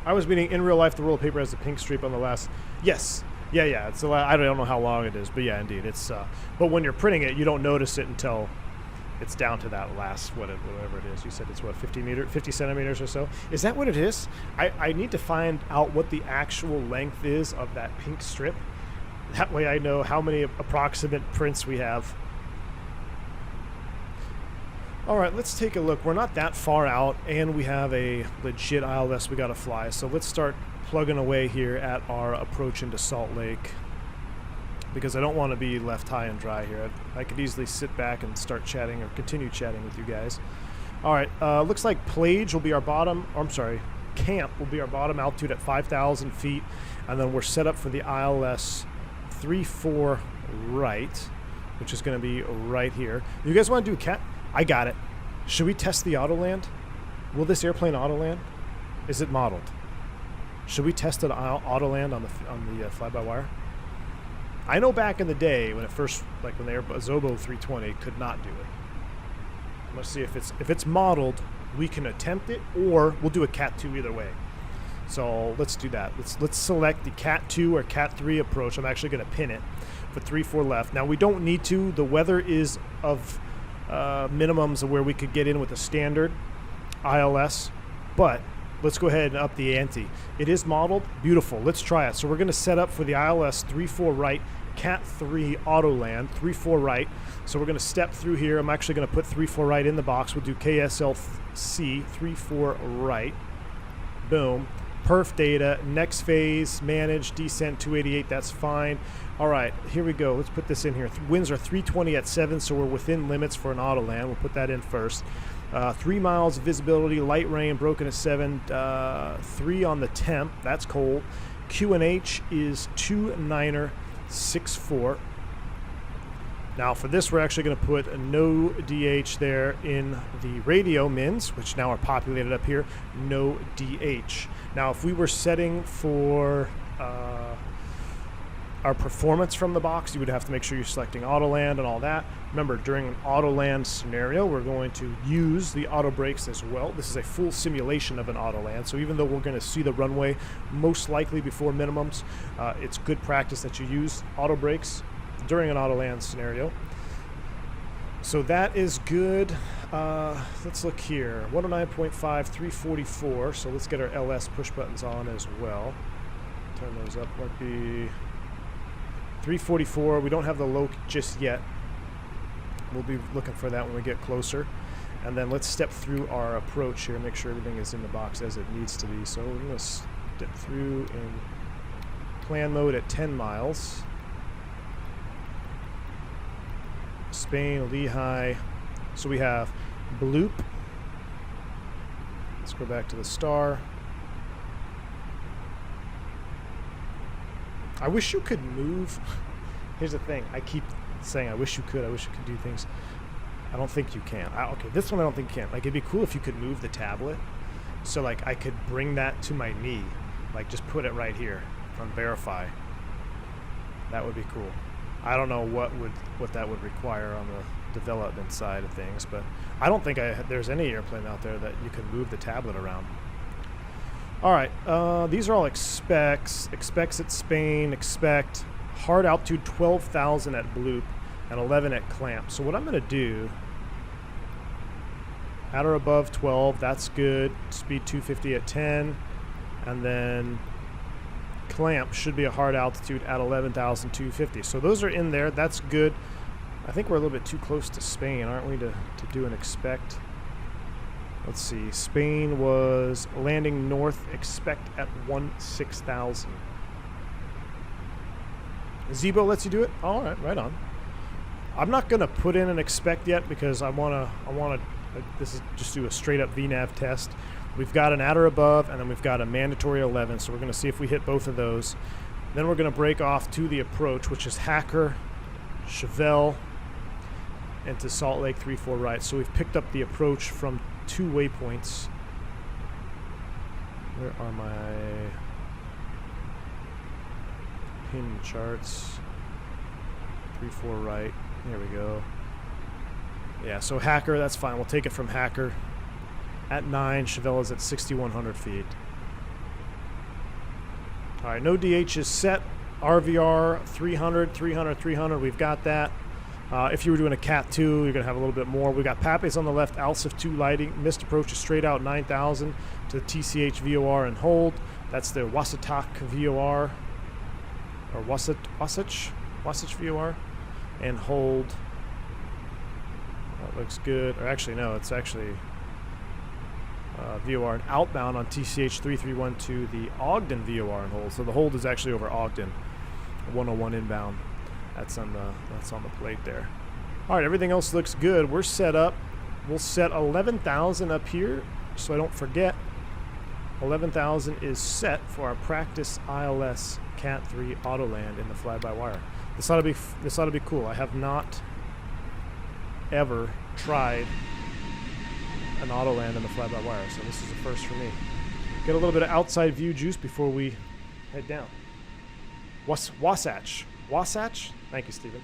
I was meaning in real life the roll of paper has the pink streak on the last. Yes, yeah. It's I don't know how long it is, but yeah, indeed, it's. But when you're printing it, you don't notice it until it's down to that last whatever it is. You said it's what 50 centimeters or so. Is that what it is? I need to find out what the actual length is of that pink strip. That way I know how many approximate prints we have. All right, let's take a look. We're not that far out, and we have a legit ILS we got to fly. So let's start plugging away here at our approach into Salt Lake, because I don't want to be left high and dry here. I could easily sit back and start chatting or continue chatting with you guys. All right, looks like Plage will be our bottom, camp will be our bottom altitude at 5,000 feet, and then we're set up for the ILS 3-4 right, which is going to be right here. You guys want to do cat? I got it. Should we test the auto land? Will this airplane auto land? Is it modeled? Should we test an auto land on the fly-by-wire? I know back in the day when it first, like when the Zobo 320 could not do it. Let's see if it's modeled, we can attempt it, or we'll do a Cat 2 either way. So let's do that. Let's select the Cat 2 or Cat 3 approach. I'm actually going to pin it for 3-4 left. Now we don't need to. The weather is of minimums of where we could get in with a standard ILS, but let's go ahead and up the ante. It is modeled. Beautiful. Let's try it. So we're going to set up for the ILS 3-4 right, Cat 3 auto land, 3-4 right. So we're going to step through here. I'm actually going to put 3-4 right in the box. We'll do KSLC 3-4 right. Boom. Perf data. Next phase, manage, descent 288. That's fine. All right, here we go. Let's put this in here. Winds are 320 at 7, so we're within limits for an auto land. We'll put that in first. 3 miles of visibility, light rain, broken at 7. 3 on the temp. That's cold. QNH is 29er64. Now for this, we're actually going to put a no DH there in the radio mins, which now are populated up here. No DH. Now if we were setting for our performance from the box, you would have to make sure you're selecting auto land and all that. Remember, during an auto land scenario, we're going to use the auto brakes as well. This is a full simulation of an auto land, so even though we're going to see the runway most likely before minimums, it's good practice that you use auto brakes during an auto land scenario. So that is good. Let's look here. 109.5, 344. So let's get our LS push buttons on as well. Turn those up. Might be 344. We don't have the loc just yet. We'll be looking for that when we get closer. And then let's step through our approach here, make sure everything is in the box as it needs to be. So we're going to step through in plan mode at 10 miles. Spain, Lehigh. So we have bloop. Let's go back to the star. I wish you could move. Here's the thing. I keep saying I wish you could do things. I don't think you can. Okay, this one I don't think you can. Like, it'd be cool if you could move the tablet. So, like, I could bring that to my knee. Like, just put it right here on verify. That would be cool. I don't know what that would require on the development side of things, but I don't think there's any airplane out there that you can move the tablet around. All right, these are all expects. Expects at Spain, expect hard altitude 12,000 at bloop and 11 at clamp. So what I'm going to do, at or above 12, that's good. Speed 250 at 10, and then clamp should be a hard altitude at 11,250. So those are in there. That's good. I think we're a little bit too close to Spain, aren't we, to do an expect? Let's see. Spain was landing north, expect at 6,000. Zebo lets you do it? All right, right on. I'm not going to put in an expect yet because I want to this is just do a straight up VNAV test. We've got an at or above, and then we've got a mandatory 11, so we're going to see if we hit both of those. Then we're going to break off to the approach, which is Hacker, Chevelle, and to Salt Lake 3-4 right. So we've picked up the approach from 2 waypoints. Where are my pin charts? 3-4 right. There we go. Yeah, so Hacker, that's fine. We'll take it from Hacker. At 9, Chevelle is at 6,100 feet. All right, no DH is set. RVR 300, 300, 300. We've got that. If you were doing a Cat 2, you're going to have a little bit more. We've got Papes on the left, ALSIF 2 lighting. Missed approach is straight out 9,000 to the TCH VOR and hold. That's the Wasatch VOR. Or Wasatch VOR. And hold. That looks good. Or actually, no, it's actually VOR and outbound on TCH 3312, the Ogden VOR and hold. So the hold is actually over Ogden. 101 inbound. That's on the plate there. All right, everything else looks good. We're set up. We'll set 11,000 up here, so I don't forget. 11,000 is set for our practice ILS Cat 3 auto land in the fly-by-wire. This ought to be cool. I have not ever tried an auto land in the fly-by-wire, so this is a first for me. Get a little bit of outside view juice before we head down. Wasatch. Thank you, Stephen.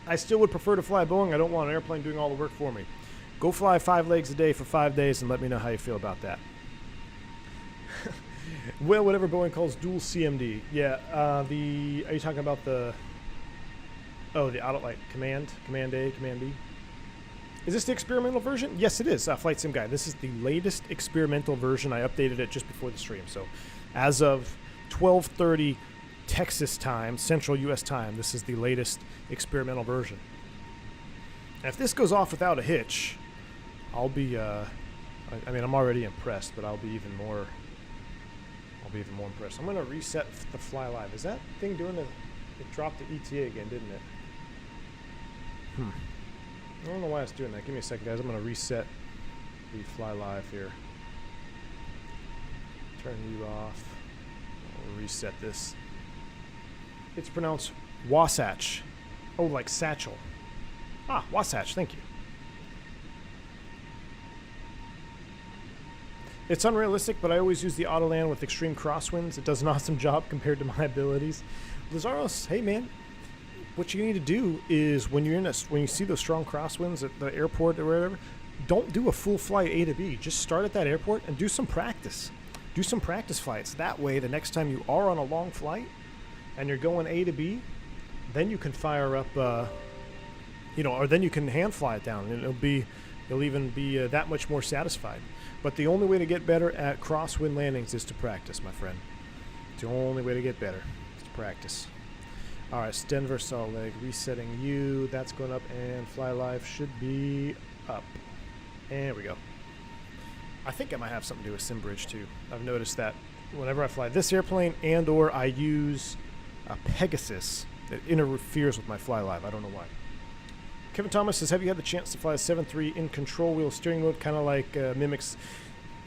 I still would prefer to fly Boeing. I don't want an airplane doing all the work for me. Go fly 5 legs a day for 5 days and let me know how you feel about that. Well, whatever Boeing calls dual CMD. Yeah, are you talking about the auto, like command A, command B? Is this the experimental version? Yes, it is. Flight Sim Guy. This is the latest experimental version. I updated it just before the stream. So as of 12:30 Texas time, Central U.S. time, this is the latest experimental version. And if this goes off without a hitch, I'll be, I mean, I'm already impressed, but I'll be even more impressed. I'm going to reset the fly live. Is that thing doing it dropped the ETA again, didn't it? I don't know why it's doing that. Give me a second, guys. I'm going to reset the fly live here. Turn you off. I'll reset this. It's pronounced Wasatch. Oh, like satchel. Ah, Wasatch. Thank you. It's unrealistic, but I always use the Autoland with extreme crosswinds. It does an awesome job compared to my abilities. Lazaros, hey man, what you need to do is when you see those strong crosswinds at the airport or wherever, don't do a full flight A to B. Just start at that airport and do some practice. Do some practice flights. That way, the next time you are on a long flight and you're going A to B, then you can fire up, or then you can hand fly it down. And you'll even be that much more satisfied. But the only way to get better at crosswind landings is to practice, my friend. It's the only way to get better. It's practice. All right, Denver Salt Lake, resetting you. That's going up, and Fly Live should be up. And there we go. I think I might have something to do with SimBridge too. I've noticed that whenever I fly this airplane and or I use a Pegasus, it interferes with my Fly Live. I don't know why. Kevin Thomas says, have you had the chance to fly a 7.3 in control wheel steering mode, kind of like mimics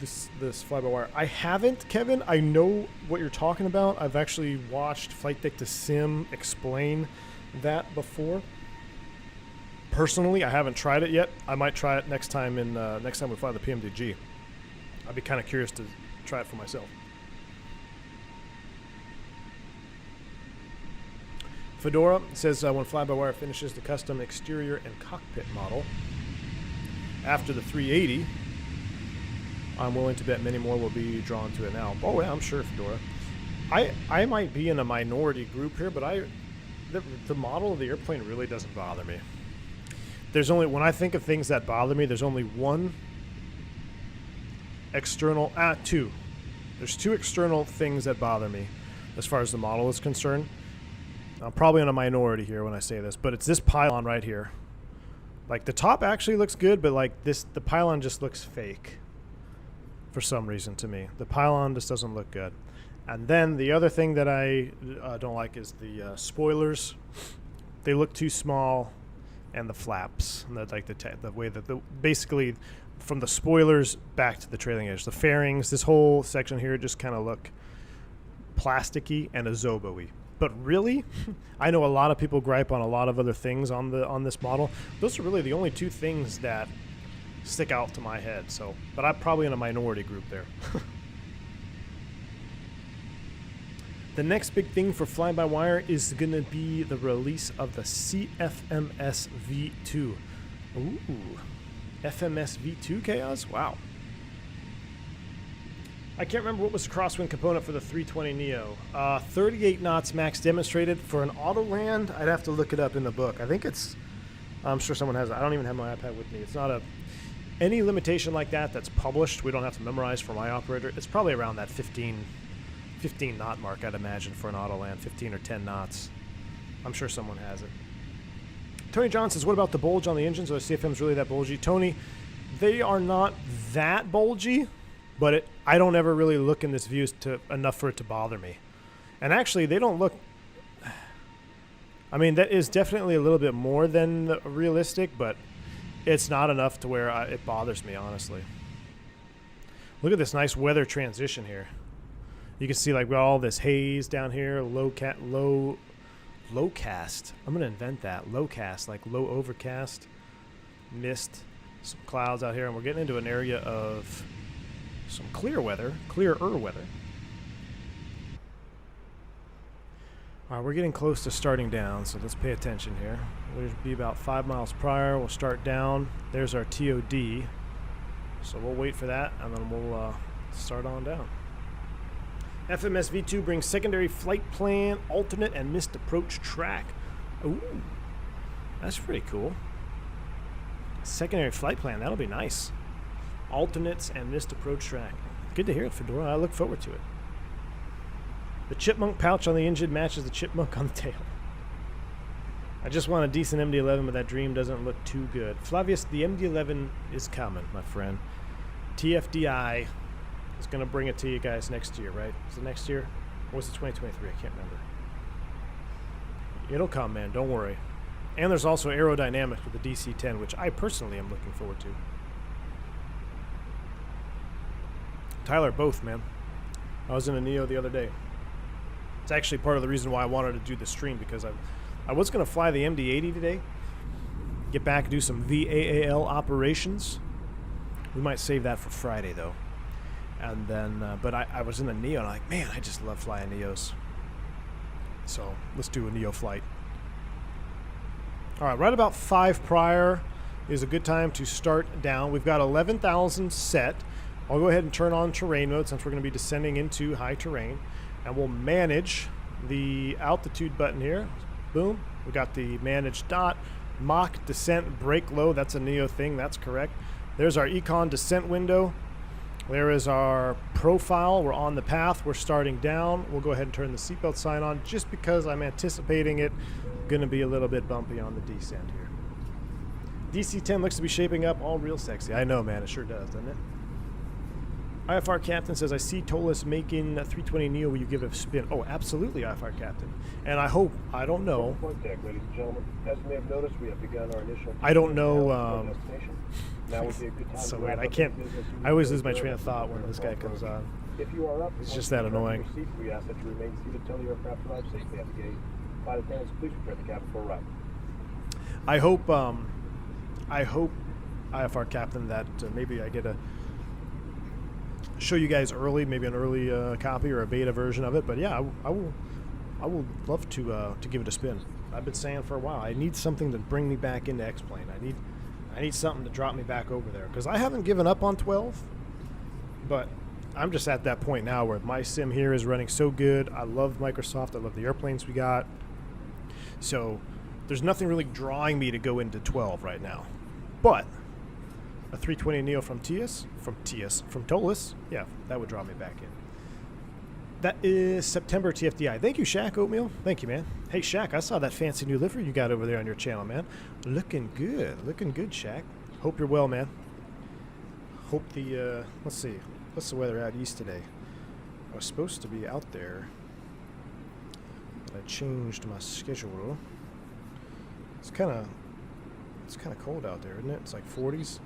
this fly-by-wire? I haven't, Kevin. I know what you're talking about. I've actually watched Flight Deck to Sim explain that before. Personally, I haven't tried it yet. I might try it next time next time we fly the PMDG. I'd be kind of curious to try it for myself. Fedora says when Fly-by-Wire finishes the custom exterior and cockpit model after the 380, I'm willing to bet many more will be drawn to it now. Oh yeah, I'm sure, Fedora. I might be in a minority group here, but the model of the airplane really doesn't bother me. There's only, when I think of things that bother me, there's only one external, two. There's two external things that bother me as far as the model is concerned. I'm probably in a minority here when I say this, but it's this pylon right here. Like, the top actually looks good, but like the pylon just looks fake for some reason to me. The pylon just doesn't look good. And then the other thing that I don't like is the spoilers. They look too small, and the flaps, and the way that basically from the spoilers back to the trailing edge, the fairings, this whole section here just kind of look plasticky and azobo-y. But really, I know a lot of people gripe on a lot of other things on this model. Those are really the only two things that stick out to my head. So, but I'm probably in a minority group there. The next big thing for Fly-by-Wire is going to be the release of the CFMS V2. Ooh, FMS V2 Chaos? Wow. I can't remember what was the crosswind component for the 320 Neo. 38 knots max demonstrated. For an auto land, I'd have to look it up in the book. I think it's, I'm sure someone has it. I don't even have my iPad with me. It's not any limitation like that that's published. We don't have to memorize for my operator. It's probably around that 15 knot mark, I'd imagine, for an auto land. 15 or 10 knots. I'm sure someone has it. Tony John says, what about the bulge on the engines? Are the CFMs really that bulgy? Tony, they are not that bulgy. But I don't ever really look in this view enough for it to bother me. And actually, they don't look... I mean, that is definitely a little bit more than realistic, but it's not enough to where it bothers me, honestly. Look at this nice weather transition here. You can see, like, we got all this haze down here, low cast. I'm going to invent that. Low cast, like low overcast, mist, some clouds out here, and we're getting into an area of some clearer weather. All right, we're getting close to starting down, so let's pay attention here. We'll be about 5 miles prior. We'll start down. There's our TOD. So we'll wait for that, and then we'll start on down. FMS V2 brings secondary flight plan, alternate, and missed approach track. Ooh, that's pretty cool. Secondary flight plan, that'll be nice. Alternates and missed approach track. Good to hear it, Fedora. I look forward to it. The chipmunk pouch on the engine matches the chipmunk on the tail. I just want a decent MD-11, but that dream doesn't look too good. Flavius, the MD-11 is coming, my friend. TFDI is going to bring it to you guys next year, right? Is it next year? Or was it 2023? I can't remember. It'll come, man. Don't worry. And there's also aerodynamics with the DC-10, which I personally am looking forward to. Tyler, both, man. I was in a Neo the other day. It's actually part of the reason why I wanted to do the stream, because I was going to fly the MD-80 today, get back and do some VAAL operations. We might save that for Friday, though. And then, but I was in the Neo, and I'm like, man, I just love flying Neos. So let's do a Neo flight. All right, right about 5 prior is a good time to start down. We've got 11,000 set. I'll go ahead and turn on terrain mode since we're going to be descending into high terrain. And we'll manage the altitude button here. Boom. We got the manage dot. Mach descent brake low. That's a Neo thing. That's correct. There's our econ descent window. There is our profile. We're on the path. We're starting down. We'll go ahead and turn the seatbelt sign on just because I'm anticipating it going to be a little bit bumpy on the descent here. DC-10 looks to be shaping up all real sexy. I know, man. It sure does, doesn't it? IFR Captain says, I see Tolis making a 320 Neo. Will you give it a spin? Oh, absolutely, IFR Captain. And I hope, I don't know. Flightdeck, ladies and gentlemen. As you may have noticed, we have begun our initial... I don't know. Now would be a good time So to weird. wrap I up can't. the business you I always need lose my to train of observe thought when this guy comes on. If you are up, It's just that annoying. Seat, we ask that you remain seated until the aircraft arrives safely at the gate. Flight attendants, please prepare the cabin for a ride. I hope IFR Captain that maybe I get a show you guys early, maybe an early copy or a beta version of it. But yeah, I will love to give it a spin. I've been saying for a while I need something to bring me back into X-Plane. I need something to drop me back over there because I haven't given up on 12, but I'm just at that point now where my sim here is running so good. I love Microsoft. I love the airplanes we got. So there's nothing really drawing me to go into 12 right now. But a 320 Neo from Tolis, yeah, that would draw me back in. That is September TFDI. Thank you, Shaq Oatmeal. Thank you, man. Hey, Shaq, I saw that fancy new livery you got over there on your channel, man. Looking good, Shaq. Hope you're well, man. Hope the, let's see, what's the weather out east today? I was supposed to be out there, but I changed my schedule. It's kind of cold out there, isn't it? It's like 40s.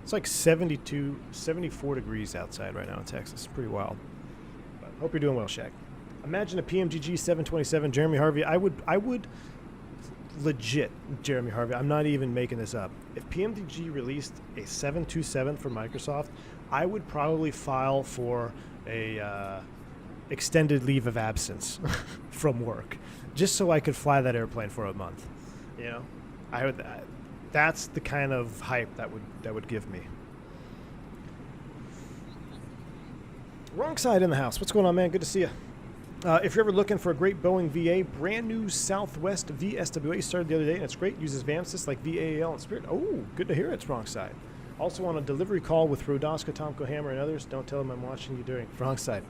It's like 74 degrees outside right now in Texas. It's pretty wild. But hope you're doing well, Shaq. Imagine a PMGG 727, Jeremy Harvey. I would legit, Jeremy Harvey, I'm not even making this up. If PMDG released a 727 for Microsoft, I would probably file for a extended leave of absence from work, just so I could fly that airplane for a month. You know, that's the kind of hype that would give me. Wrong side in the house. What's going on, man? Good to see you. If you're ever looking for a great Boeing VA, brand new Southwest VSWA started the other day, and it's great. Uses VAMSys like VAL and Spirit. Oh, good to hear it's wrong side. Also on a delivery call with Rodoska, Tomko Hammer, and others. Don't tell them I'm watching you during wrong side.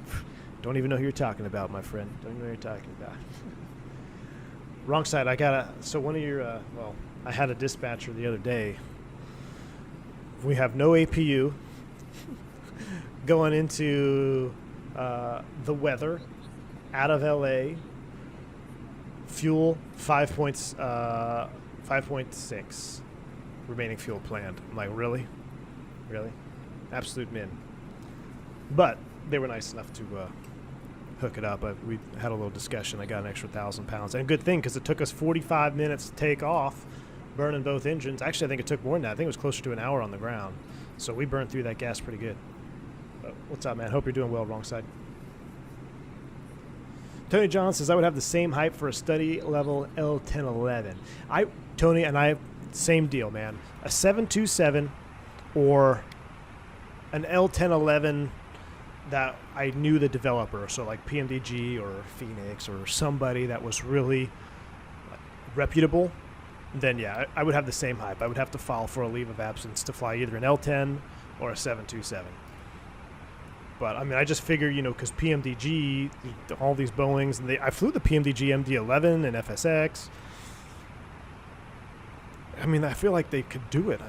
Don't even know who you're talking about, my friend. Don't even know who you're talking about. Wrong side. So one of your, I had a dispatcher the other day. We have no APU going into the weather. Out of LA, fuel 5.6 remaining fuel planned. I'm like, really? Absolute min. But they were nice enough to hook it up. We had a little discussion. I got an extra 1,000 pounds, and a good thing because it took us 45 minutes to take off, burning both engines. Actually, I think it took more than that. I think it was closer to an hour on the ground. So we burned through that gas pretty good. But what's up, man? Hope you're doing well. Wrong side. Tony John says, I would have the same hype for a study level L1011. Tony and I, same deal, man. A 727 or an L1011 that I knew the developer, so like PMDG or Phoenix or somebody that was really reputable, then yeah, I would have the same hype. I would have to file for a leave of absence to fly either an L10 or a 727. But, I mean, I just figure, because PMDG, all these Boeings, and I flew the PMDG MD-11 and FSX. I mean, I feel like they could do it.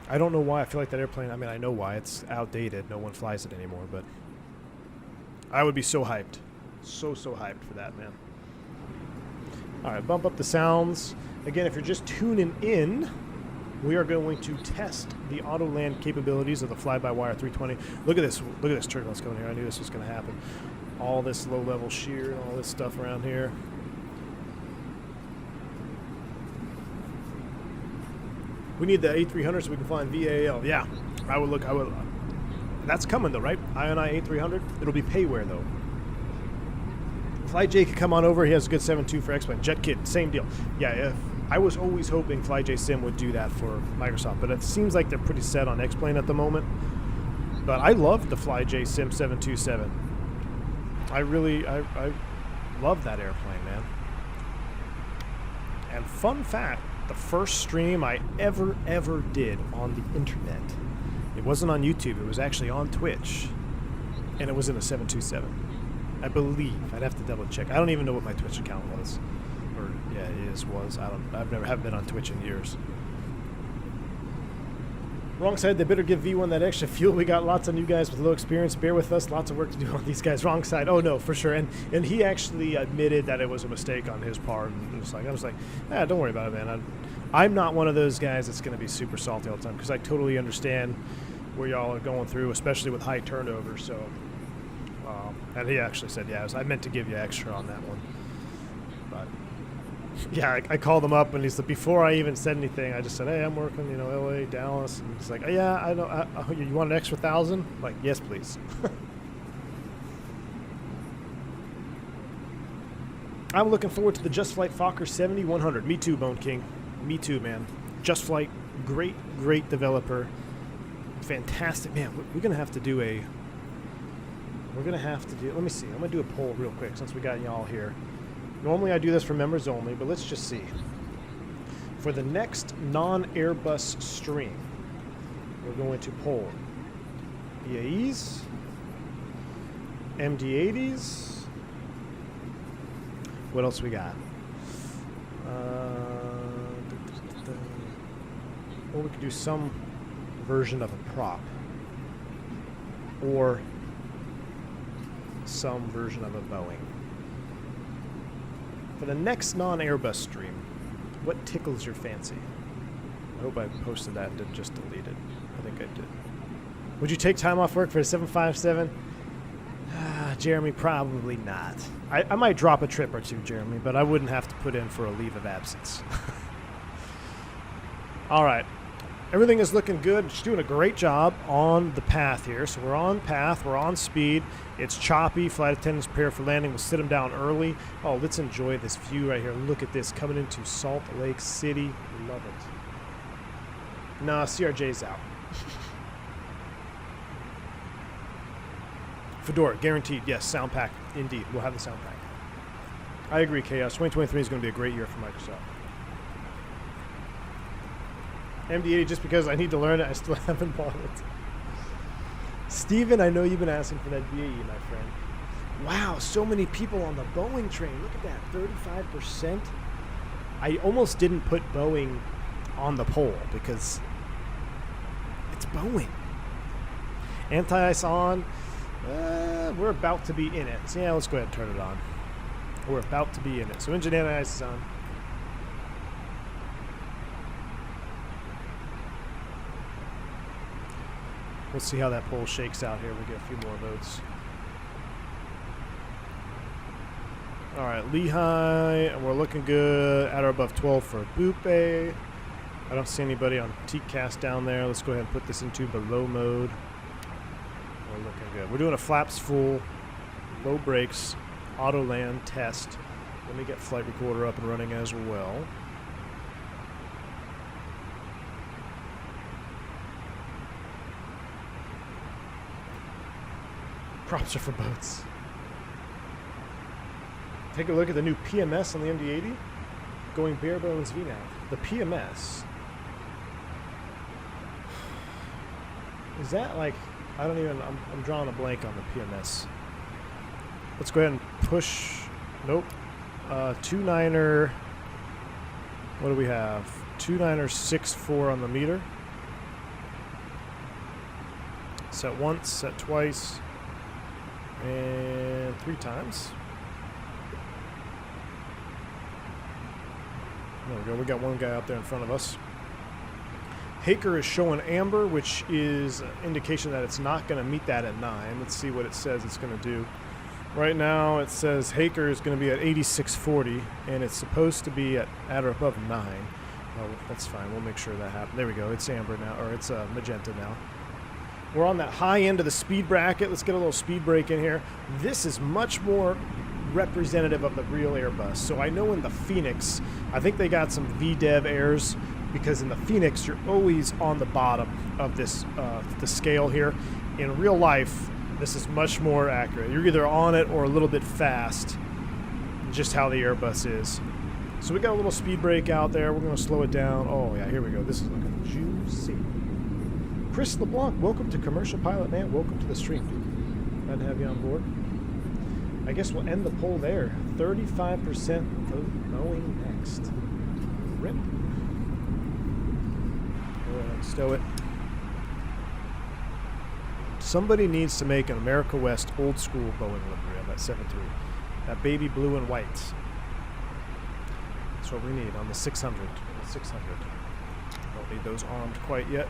I don't know why. I feel like that airplane, I mean, I know why. It's outdated. No one flies it anymore, but I would be so hyped. So hyped for that, man. All right, bump up the sounds. Again, if you're just tuning in, we are going to test the auto land capabilities of the FlyByWire 320. Look at this turbulence coming here. I knew this was going to happen. All this low-level shear and all this stuff around here. We need the A300 so we can fly in VAL. Yeah, I would. That's coming though, right? IONI A300. It'll be payware though. FlyJ could come on over. He has a good 7.2 for X-Plane. Jet Kit, same deal. Yeah, I was always hoping FlyJ Sim would do that for Microsoft, but it seems like they're pretty set on X-Plane at the moment. But I love the FlyJ Sim 727. I love that airplane, man. And fun fact, the first stream I ever did on the internet, It wasn't on YouTube. It was actually on Twitch. And it was in a 727. I believe. I'd have to double check. I don't even know what my Twitch account was. Or, yeah, was. Haven't been on Twitch in years. Wrong side, they better give V1 that extra fuel. We got lots of new guys with low experience. Bear with us. Lots of work to do on these guys. Wrong side. Oh, no, for sure. And he actually admitted that it was a mistake on his part. And I was like, don't worry about it, man. I'm not one of those guys that's going to be super salty all the time because I totally understand where y'all are going through, especially with high turnover. So, and he actually said, I meant to give you extra on that one. But yeah, I called him up, and he said, before I even said anything, I just said, hey, I'm working, LA, Dallas. And he's like, oh, yeah, I know. You want an extra 1,000? I'm like, yes, please. I'm looking forward to the Just Flight Fokker 7100. Me too, Bone King. Me too, man. Just Flight, great developer. Fantastic. Man, we're going to have to do let me see. I'm going to do a poll real quick since we got y'all here. Normally I do this for members only, but let's just see. For the next non-Airbus stream, we're going to poll BAEs, MD-80s. What else we got? Or we could do some version of a prop. Or some version of a Boeing. For the next non-Airbus stream, what tickles your fancy? I hope I posted that and didn't just delete it. I think I did. Would you take time off work for a 757? Jeremy, probably not. I might drop a trip or two, Jeremy, but I wouldn't have to put in for a leave of absence. All right. Everything is looking good. She's doing a great job on the path here. So we're on path. We're on speed. It's choppy. Flight attendants prepare for landing. We'll sit them down early. Oh, let's enjoy this view right here. Look at this coming into Salt Lake City. Love it. Nah, CRJ's out. Fedora, guaranteed. Yes, sound pack. Indeed. We'll have the sound pack. I agree, Chaos. 2023 is going to be a great year for Microsoft. MD-80, just because I need to learn it, I still haven't bought it. Steven, I know you've been asking for that BAE, my friend. Wow, so many people on the Boeing train. Look at that, 35%. I almost didn't put Boeing on the poll because it's Boeing. Anti-ice on. We're about to be in it. So yeah, let's go ahead and turn it on. We're about to be in it. So engine anti-ice is on. Let's see how that poll shakes out here. We get a few more votes. All right, Lehigh, and we're looking good. At or above 12 for Bupe. I don't see anybody on TCAS down there. Let's go ahead and put this into below mode. We're looking good. We're doing a flaps full, low brakes, auto land test. Let me get flight recorder up and running as well. Props are for boats. Take a look at the new PMS on the MD-80. Going bare bones VNAV. The PMS. Is that like, I don't even, I'm drawing a blank on the PMS. Let's go ahead and push, nope. 29er, what do we have? 29er 6.4 on the meter. Set once, set twice. And 3 times. There we go. We got one guy out there in front of us. Haker is showing amber, which is an indication that it's not going to meet that at 9. Let's see what it says it's going to do. Right now it says Haker is going to be at 8640, and it's supposed to be at or above 9. Oh, that's fine. We'll make sure that happens. There we go. It's amber now, or it's magenta now. We're on that high end of the speed bracket. Let's get a little speed break in here. This is much more representative of the real Airbus. So I know in the Phoenix, I think they got some VDEV errors because in the Phoenix, you're always on the bottom of this the scale here. In real life, this is much more accurate. You're either on it or a little bit fast, just how the Airbus is. So we got a little speed break out there. We're going to slow it down. Oh, yeah, here we go. This is looking juicy. Chris LeBlanc, welcome to Commercial Pilot Man. Welcome to the stream, dude. Glad to have you on board. I guess we'll end the poll there. 35% vote Boeing next. Rip. Go ahead and stow it. Somebody needs to make an America West old school Boeing livery on that 7-3. That baby blue and white. That's what we need on the 600. Don't need those armed quite yet.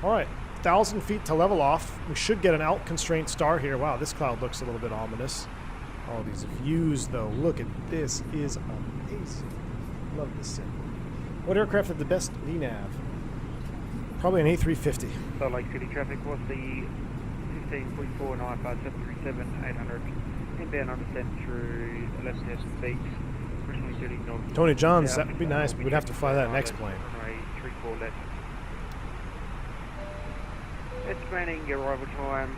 Alright, 1,000 feet to level off. We should get an out constraint star here. Wow, this cloud looks a little bit ominous. All these views though, look at this, is amazing. Love this sim. What aircraft had the best VNAV? Probably an A350. Salt Lake City traffic was the 15.4 95 737-800 inbound on descent through 11,000 feet. Originally 30 knots. Tony Johns, that would be nice, but we'd have to fly that next plane. Runway 34 left. Estimating arrival time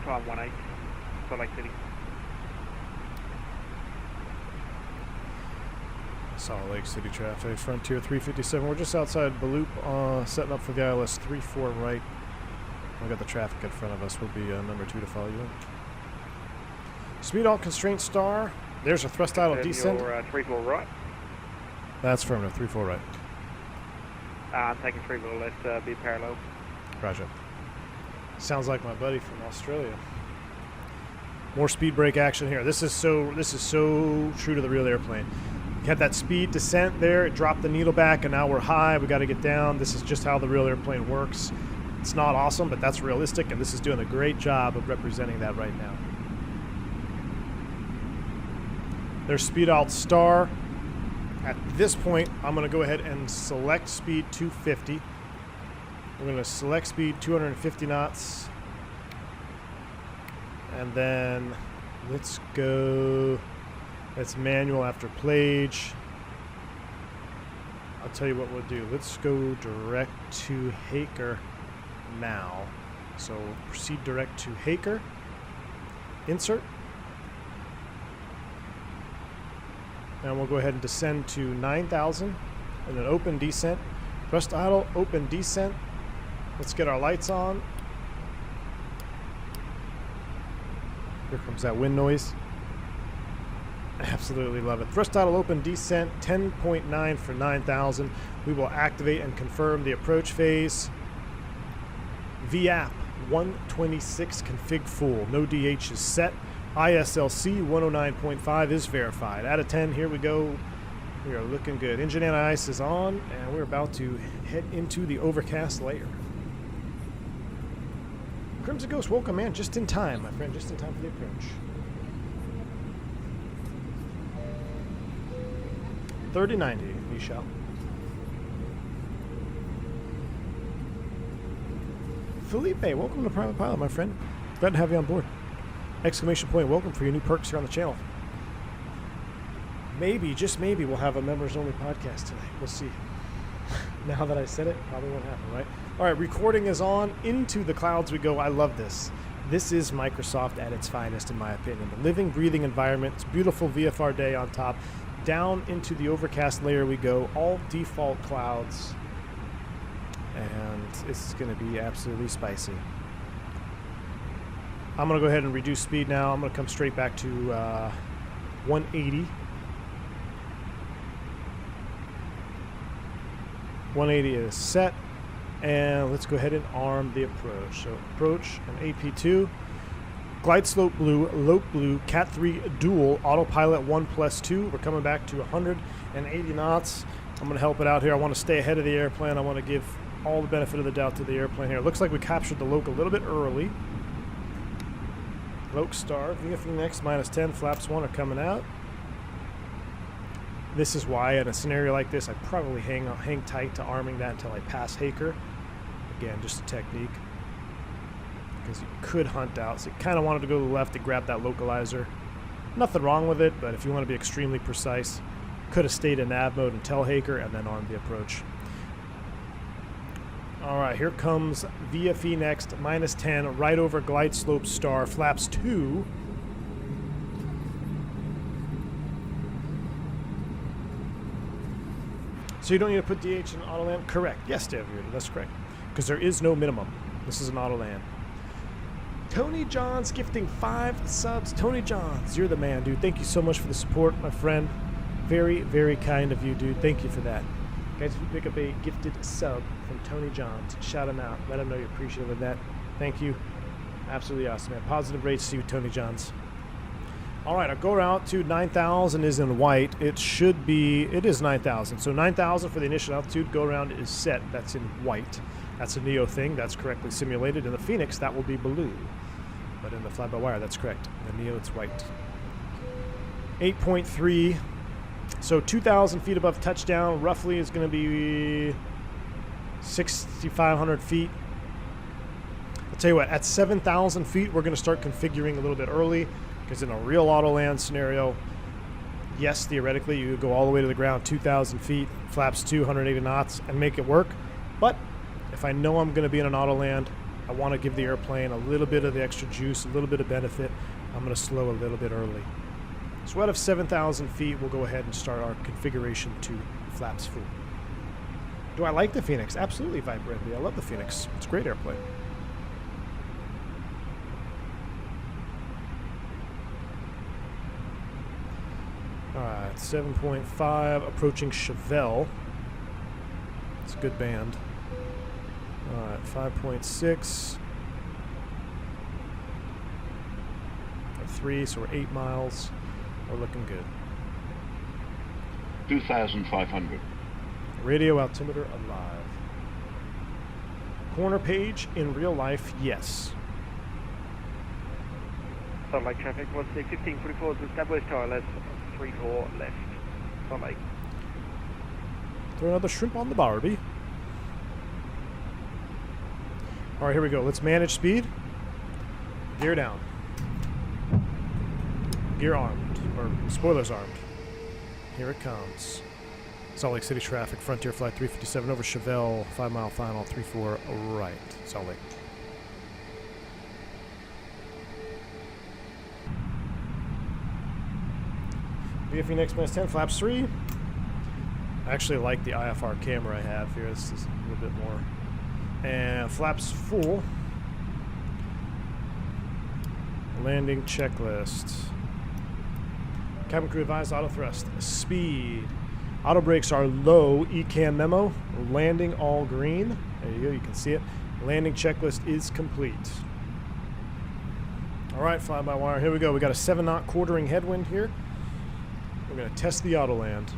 18. Salt Lake City. Salt Lake City traffic, Frontier 357. We're just outside Baloop, setting up for the ILS 34 right. We got the traffic in front of us. We'll be number 2 to follow you in. Speed alt constraint star. There's a thrust idle descent. Your 34 right. That's affirmative. 34 right. I'm taking 34 left. Be parallel. Roger. Sounds like my buddy from Australia. More speed brake action here. This is so true to the real airplane. You had that speed descent there, it dropped the needle back, and now we're high. We got to get down. This is just how the real airplane works. It's not awesome, but that's realistic, and this is doing a great job of representing that right now. There's speed alt star. At this point, I'm going to go ahead and select speed 250. We're going to select speed 250 knots. And then let's go. That's manual after plage. I'll tell you what we'll do. Let's go direct to Haker now. So proceed direct to Haker. Insert. And we'll go ahead and descend to 9,000 and then open descent. Thrust idle, open descent. Let's get our lights on. Here comes that wind noise. Absolutely love it. Thrust idle, open descent, 10.9 for 9,000. We will activate and confirm the approach phase. VAP 126 config full. No DH is set. ISLC 109.5 is verified. Out of 10, here we go. We are looking good. Engine anti-ice is on, and we're about to head into the overcast layer. Crimson Ghost, welcome, man. Just in time, my friend. Just in time for the approach. 3090, you shall. Felipe, welcome to Private Pilot, my friend. Glad to have you on board. Exclamation point, welcome for your new perks here on the channel. Maybe, just maybe, we'll have a members-only podcast tonight. We'll see. Now that I said it, probably won't happen, right? All right, recording is on. Into the clouds we go. I love this. This is Microsoft at its finest, in my opinion. The living, breathing environment. It's beautiful VFR day on top. Down into the overcast layer we go. All default clouds. And it's going to be absolutely spicy. I'm going to go ahead and reduce speed now. I'm going to come straight back to 180. 180 is set. And let's go ahead and arm the approach. So approach and AP2. Glide slope blue, lope blue, Cat 3 dual, autopilot 1+2. We're coming back to 180 knots. I'm going to help it out here. I want to stay ahead of the airplane. I want to give all the benefit of the doubt to the airplane here. It looks like we captured the loc a little bit early. Loc star, VFE next, -10, flaps 1 are coming out. This is why in a scenario like this, I probably hang tight to arming that until I pass Haker. Again, just a technique. Because you could hunt out. So you kind of wanted to go to the left to grab that localizer. Nothing wrong with it, but if you want to be extremely precise, could have stayed in nav mode until Haker and then armed the approach. Alright, here comes VFE next, -10, right over glide slope star, flaps 2. So you don't need to put DH in auto land? Correct. Yes, David, that's correct. Because there is no minimum. This is an auto land. Tony Johns gifting 5 subs. Tony Johns, you're the man, dude. Thank you so much for the support, my friend. Very, very kind of you, dude. Thank you for that. Guys, if you pick up a gifted sub from Tony Johns, shout him out. Let him know you're appreciative of that. Thank you. Absolutely awesome, man. Positive rates to you, Tony Johns. All right, our go route to 9,000 is in white. It is 9,000. So 9,000 for the initial altitude. Go around is set. That's in white. That's a Neo thing. That's correctly simulated. In the Phoenix, that will be blue. But in the fly-by-wire, that's correct. The Neo, it's white. 8.3. So 2,000 feet above touchdown, roughly, is going to be 6,500 feet. I'll tell you what, at 7,000 feet, we're going to start configuring a little bit early, because in a real auto land scenario, yes, theoretically, you could go all the way to the ground, 2,000 feet, flaps 280 knots, and make it work. But if I know I'm going to be in an auto land, I want to give the airplane a little bit of the extra juice, a little bit of benefit. I'm going to slow a little bit early. So out of 7,000 feet, we'll go ahead and start our configuration to flaps full. Do I like the Phoenix? Absolutely, Viper Envy. I love the Phoenix. It's a great airplane. All right, 7.5, approaching Chevelle. It's a good band. All right, 5.6. 3, so we're 8 miles. We're looking good. 2,500. Radio altimeter alive. Corner page in real life, yes. Salt Lake traffic, what's the 1544 to established ILS 34 left. Salt Lake. Throw another shrimp on the Barbie. All right, here we go. Let's manage speed. Gear down. Gear armed, or spoilers armed. Here it comes. Salt Lake City traffic, Frontier Flight 357 over Chevelle, 5 mile final, 34 right, Salt Lake. VFE next minus 10, flaps 3. I actually like the IFR camera I have here. This is a little bit more. And flaps full. Landing checklist. Cabin crew advised auto thrust. Speed. Auto brakes are low. ECAM memo. Landing all green. There you go. You can see it. Landing checklist is complete. All right, fly-by-wire. Here we go. We got a 7-knot quartering headwind here. We're going to test the auto land.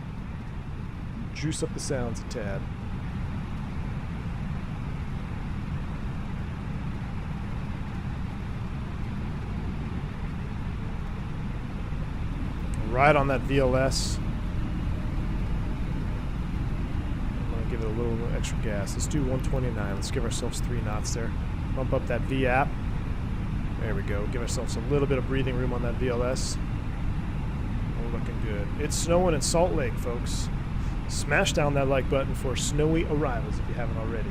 Juice up the sounds a tad. Right on that VLS. I'm going to give it a little extra gas. Let's do 129. Let's give ourselves 3 knots there. Bump up that VAP. There we go. Give ourselves a little bit of breathing room on that VLS. We're looking good. It's snowing in Salt Lake, folks. Smash down that like button for snowy arrivals if you haven't already.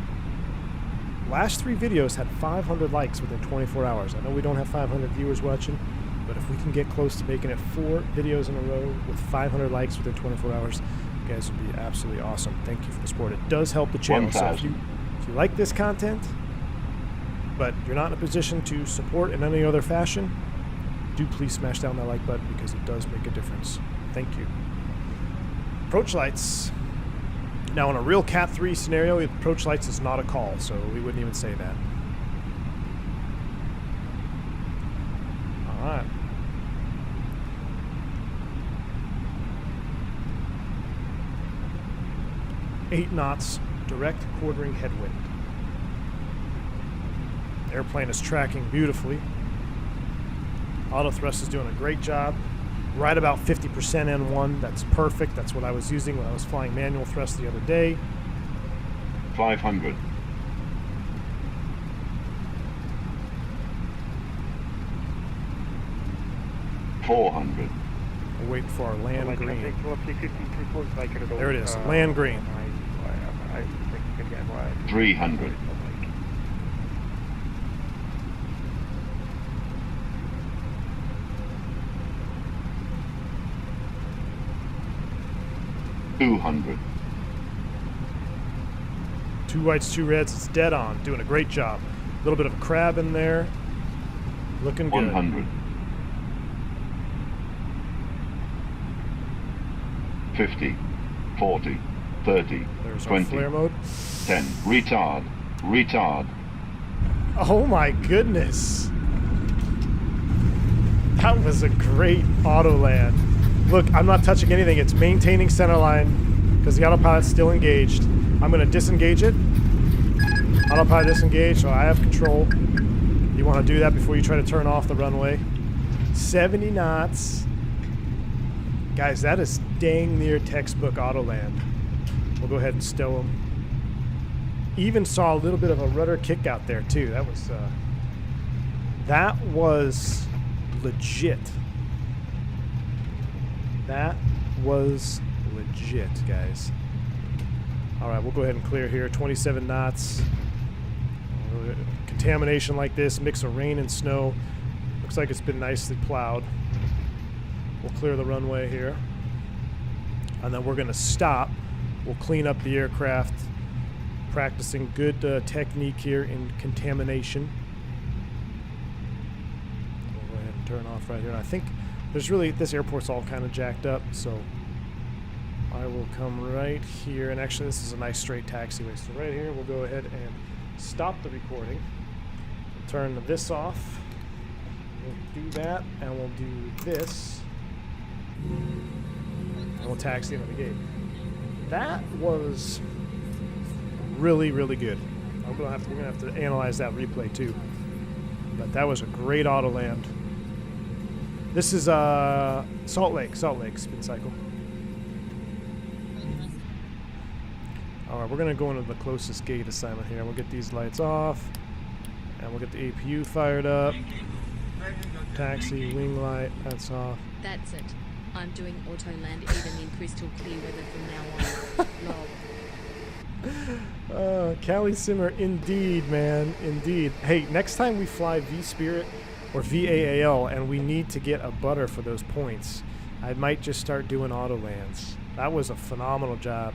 Last 3 videos had 500 likes within 24 hours. I know we don't have 500 viewers watching, but if we can get close to making it 4 videos in a row with 500 likes within 24 hours, you guys would be absolutely awesome. Thank you for the support. It does help the channel. 1,000. So if you like this content, but you're not in a position to support in any other fashion, do please smash down that like button because it does make a difference. Thank you. Approach lights. Now in a real Cat 3 scenario, approach lights is not a call, so we wouldn't even say that. All right. Eight knots, direct quartering headwind. Airplane is tracking beautifully. Auto thrust is doing a great job. Right about 50% N1. That's perfect. That's what I was using when I was flying manual thrust the other day. 500. $400. We're waiting for our land Salt Lake green. traffic, what's the 1534 to make it at all? There it is, land green. I think you can get wide. 300. $200. 2 whites, 2 reds. It's dead on. Doing a great job. A little bit of crab in there. Looking good. 100. 50. 40. 30. There's our 20. flare mode. 10. Retard. Retard. Oh my goodness. That was a great auto land. Look, I'm not touching anything. It's maintaining center line because the autopilot's still engaged. I'm going to disengage it. Autopilot disengaged, so I have control. You want to do that before you try to turn off the runway. 70 knots. Guys, that is dang near textbook auto land. We'll go ahead and stow them. Even saw a little bit of a rudder kick out there too. That was legit. That was legit, guys. All right, we'll go ahead and clear here. 27 knots. Contamination like this, mix of rain and snow. Looks like it's been nicely plowed. We'll clear the runway here. And then we're going to stop. We'll clean up the aircraft. Practicing good technique here in contamination. We'll go ahead and turn off right here. I think this airport's all kind of jacked up, so I will come right here. And actually, this is a nice straight taxiway. So right here, we'll go ahead and stop the recording. We'll turn this off. We'll do that, and we'll do this. And we'll taxi into the gate. That was really, really good. We're gonna have to analyze that replay too. But that was a great auto land. This is Salt Lake spin cycle. All right, we're gonna go into the closest gate assignment here. We'll get these lights off, and we'll get the APU fired up. Taxi, wing light, that's off. That's it. I'm doing auto land even in crystal clear weather from now on. Lol. Cali Simmer, indeed, man, indeed. Hey, next time we fly V-Spirit or VAAL and we need to get a butter for those points, I might just start doing auto lands. That was a phenomenal job.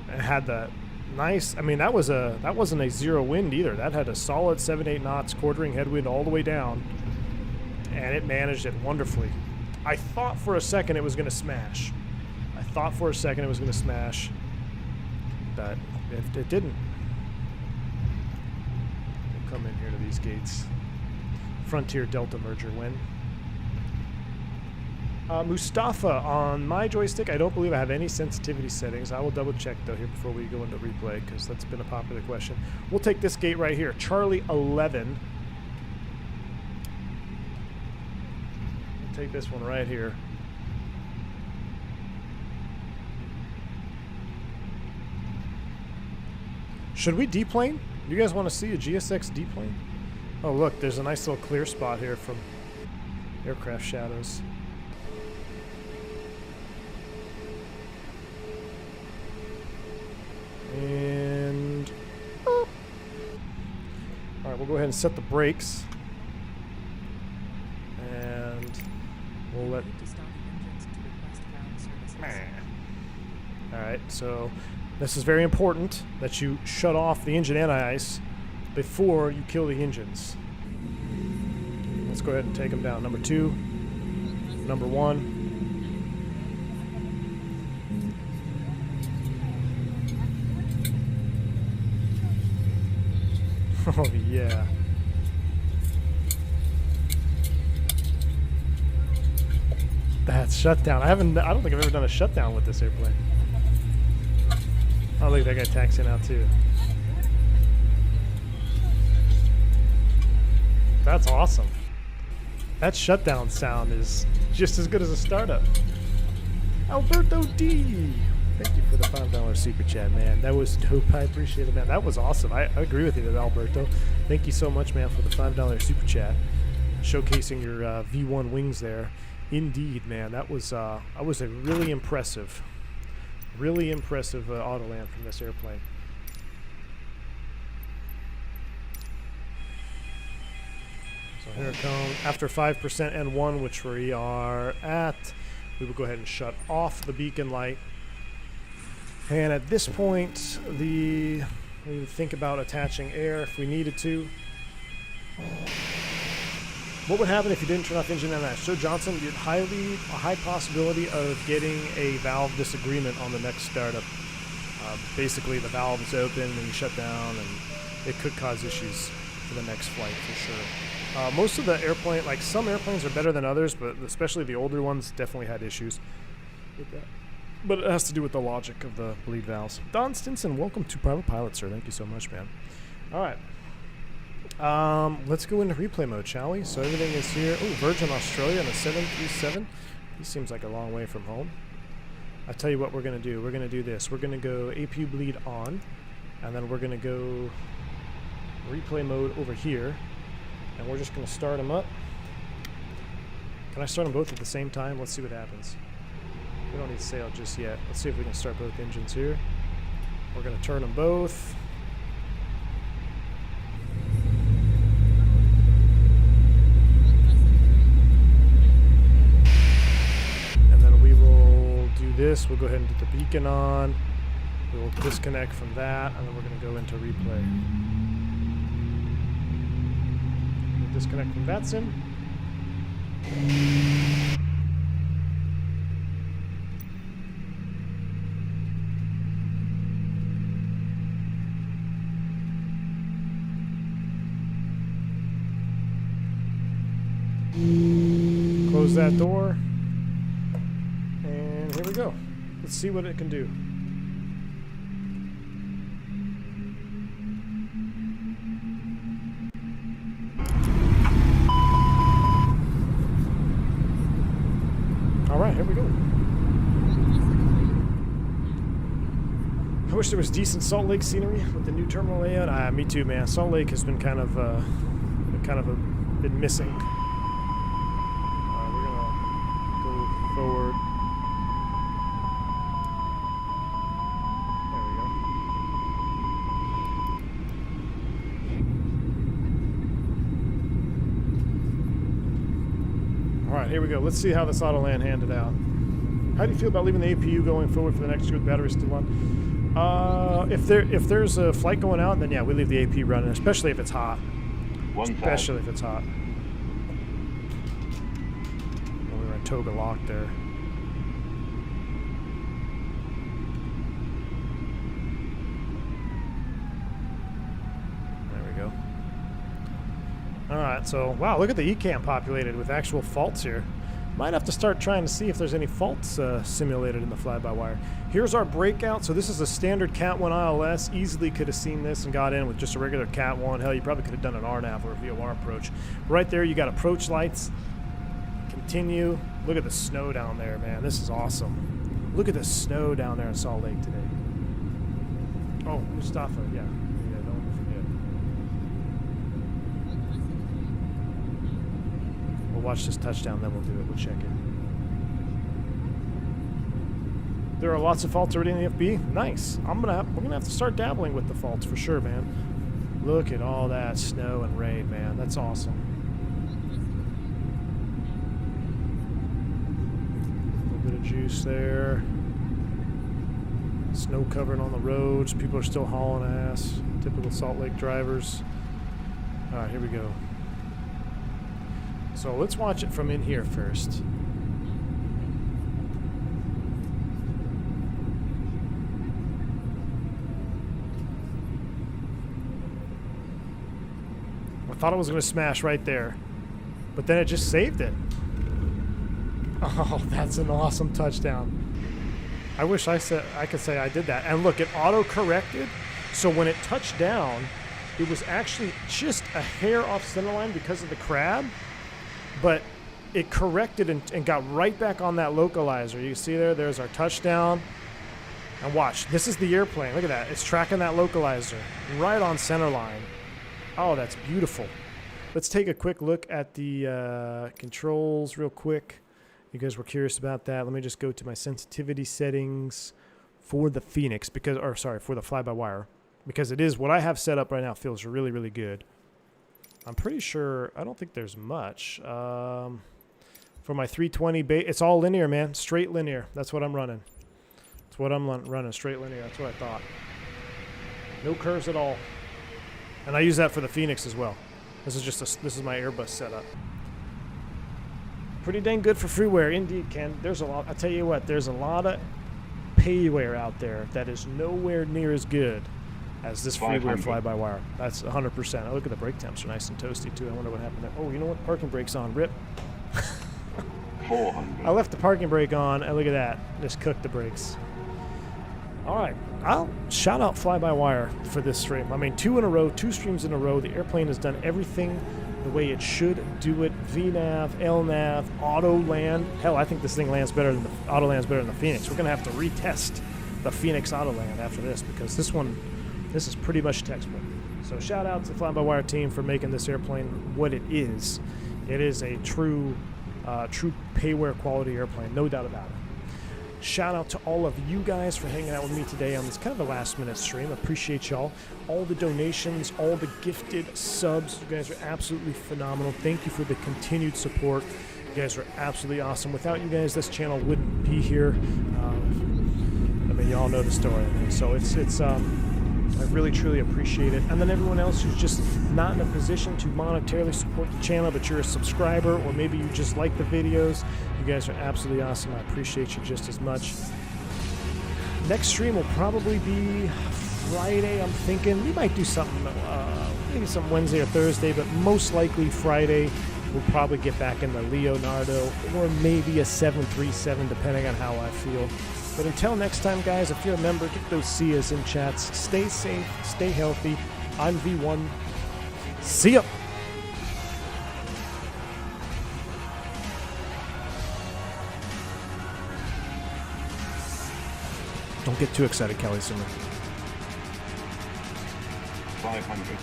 It had the nice, I mean, that wasn't a zero wind either. That had a solid 7-8 knots, quartering headwind all the way down, and it managed it wonderfully. I thought for a second it was going to smash. But it didn't. We'll come in here to these gates. Frontier Delta merger when? Mustafa, on my joystick, I don't believe I have any sensitivity settings. I will double check though here before we go into replay because that's been a popular question. We'll take this gate right here, Charlie 11. We'll take this one right here. Should we deplane? You guys want to see a GSX deplane? Oh look, there's a nice little clear spot here from aircraft shadows. And all right, we'll go ahead and set the brakes, and we'll let. All right, so this is very important that you shut off the engine anti-ice before you kill the engines. Let's go ahead and take them down. Number 2, number 1. Oh yeah. That's shutdown. I don't think I've ever done a shutdown with this airplane. Oh look, that guy taxiing out too. That's awesome. That shutdown sound is just as good as a startup. Alberto D. Thank you for the $5 super chat, man. That was dope. I appreciate it, man. That was awesome. I agree with you, Alberto. Thank you so much, man, for the $5 super chat, showcasing your V1 wings there. Indeed, man. That was a really impressive auto land from this airplane. So here it comes. After 5% N1, which we are at, we will go ahead and shut off the beacon light. And at this point, we would think about attaching air if we needed to. What would happen if you didn't turn off engine NS? So Johnson, you'd a high possibility of getting a valve disagreement on the next startup. Basically, the valve is open and you shut down, and it could cause issues for the next flight for sure. Most of the airplane, like some airplanes are better than others, but especially the older ones definitely had issues with that. But it has to do with the logic of the bleed valves. Don Stinson, welcome to Private Pilot, sir. Thank you so much, man. All right. Let's go into replay mode, shall we? So everything is here. Oh, Virgin Australia and a 737. He seems like a long way from home. I'll tell you what we're going to do. We're going to do this. We're going to go APU bleed on, and then we're going to go replay mode over here, and we're just going to start them up. Can I start them both at the same time? Let's see what happens. We don't need sail just yet. Let's see if we can start both engines here. We're going to turn them both. And then we will do this. We'll go ahead and put the beacon on. We will disconnect from that, and then we're going to go into replay. We'll disconnect from VATSIM. Close that door, and here we go. Let's see what it can do. All right, here we go. I wish there was decent Salt Lake scenery with the new terminal layout. Me too, man. Salt Lake has been been missing. Forward. There we go. Alright, here we go. Let's see how this auto land handed out. How do you feel about leaving the APU going forward for the next year with batteries still on? If there's a flight going out, then yeah, we leave the AP running, especially if it's hot. Especially if it's hot. Toga lock there. There we go. Alright, so wow, look at the ECAM populated with actual faults here. Might have to start trying to see if there's any faults simulated in the fly-by-wire. Here's our breakout. So this is a standard Cat 1 ILS. Easily could have seen this and got in with just a regular Cat 1. Hell, you probably could have done an RNAV or a VOR approach. Right there, you got approach lights. Continue. Look at the snow down there, man. This is awesome. Look at the snow down there in Salt Lake today. Oh, Mustafa, yeah. Don't forget. We'll watch this touchdown, then we'll do it. We'll check it. There are lots of faults already in the FB. Nice. We're gonna have to start dabbling with the faults for sure, man. Look at all that snow and rain, man. That's awesome. Juice there. Snow covered on the roads. People are still hauling ass. Typical Salt Lake drivers. Alright, here we go. So let's watch it from in here first. I thought it was going to smash right there, but then it just saved it. Oh, that's an awesome touchdown. I wish I could say I did that. And look, it auto-corrected. So when it touched down, it was actually just a hair off center line because of the crab. But it corrected and got right back on that localizer. You see there's our touchdown. And watch, this is the airplane. Look at that. It's tracking that localizer right on center line. Oh, that's beautiful. Let's take a quick look at the controls real quick. You guys were curious about that. Let me just go to my sensitivity settings for the Phoenix for the fly-by-wire, because it is what I have set up right now feels really, really good. I'm pretty sure, I don't think there's much. For my 320 it's all linear, man. Straight linear. That's what I'm running. That's what I'm running, straight linear. That's what I thought. No curves at all. And I use that for the Phoenix as well. This is my Airbus setup. Pretty dang good for freeware, indeed, Ken. There's a lot. I tell you what, there's a lot of payware out there that is nowhere near as good as this freeware fly-by-wire. That's 100%. Oh, look at the brake temps are nice and toasty too. I wonder what happened there. Oh, you know what? Parking brake's on. Rip. 400. I left the parking brake on, and look at that. Just cooked the brakes. All right. I'll shout out Fly-by-Wire for this stream. I mean, 2 streams in a row. The airplane has done everything the way it should do it. VNAV, LNAV, auto land. Hell, I think this thing lands better than the auto lands better than the Phoenix. We're gonna have to retest the Phoenix auto land after this because this is pretty much textbook. So shout out to the Fly-by-Wire team for making this airplane what it is. It is a true payware quality airplane, no doubt about it. Shout out to all of you guys for hanging out with me today on this kind of a last minute stream. Appreciate y'all. All the donations, all the gifted subs. You guys are absolutely phenomenal. Thank you for the continued support. You guys are absolutely awesome. Without you guys, this channel wouldn't be here. I mean, y'all know the story. So I really, truly appreciate it. And then everyone else who's just not in a position to monetarily support the channel, but you're a subscriber, or maybe you just like the videos, you guys are absolutely awesome. I appreciate you just as much. Next stream will probably be Friday, I'm thinking. We might do something, maybe some Wednesday or Thursday, but most likely Friday. We'll probably get back in the Leonardo, or maybe a 737, depending on how I feel. But until next time, guys, if you're a member, get those SIAs in chats. Stay safe, stay healthy. I'm V1. See ya! Don't get too excited, Kelly Zimmer. 500.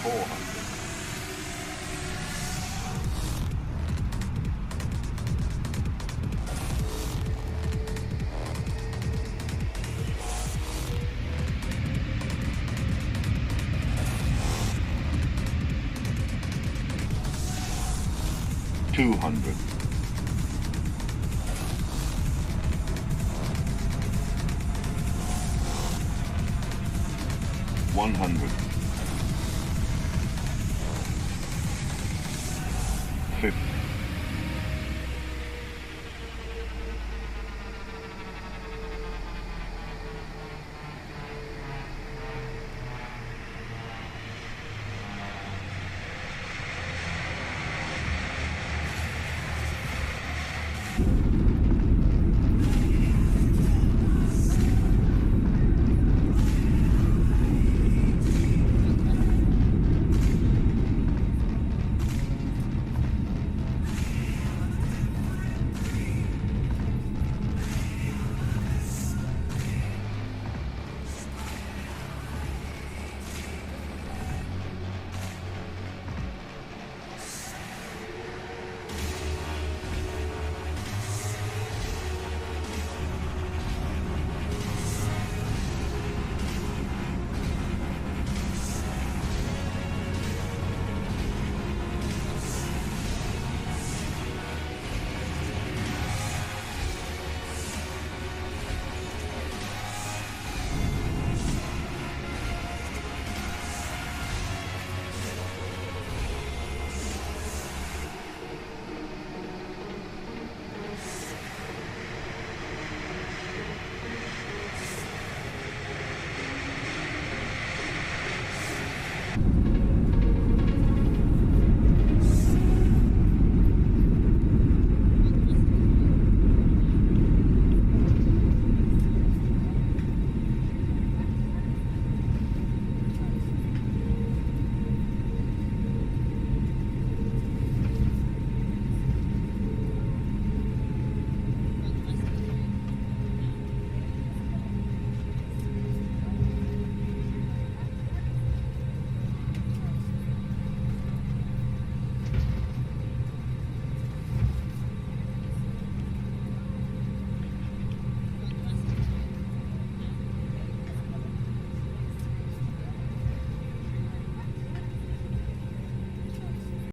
400. 200. 100. 50.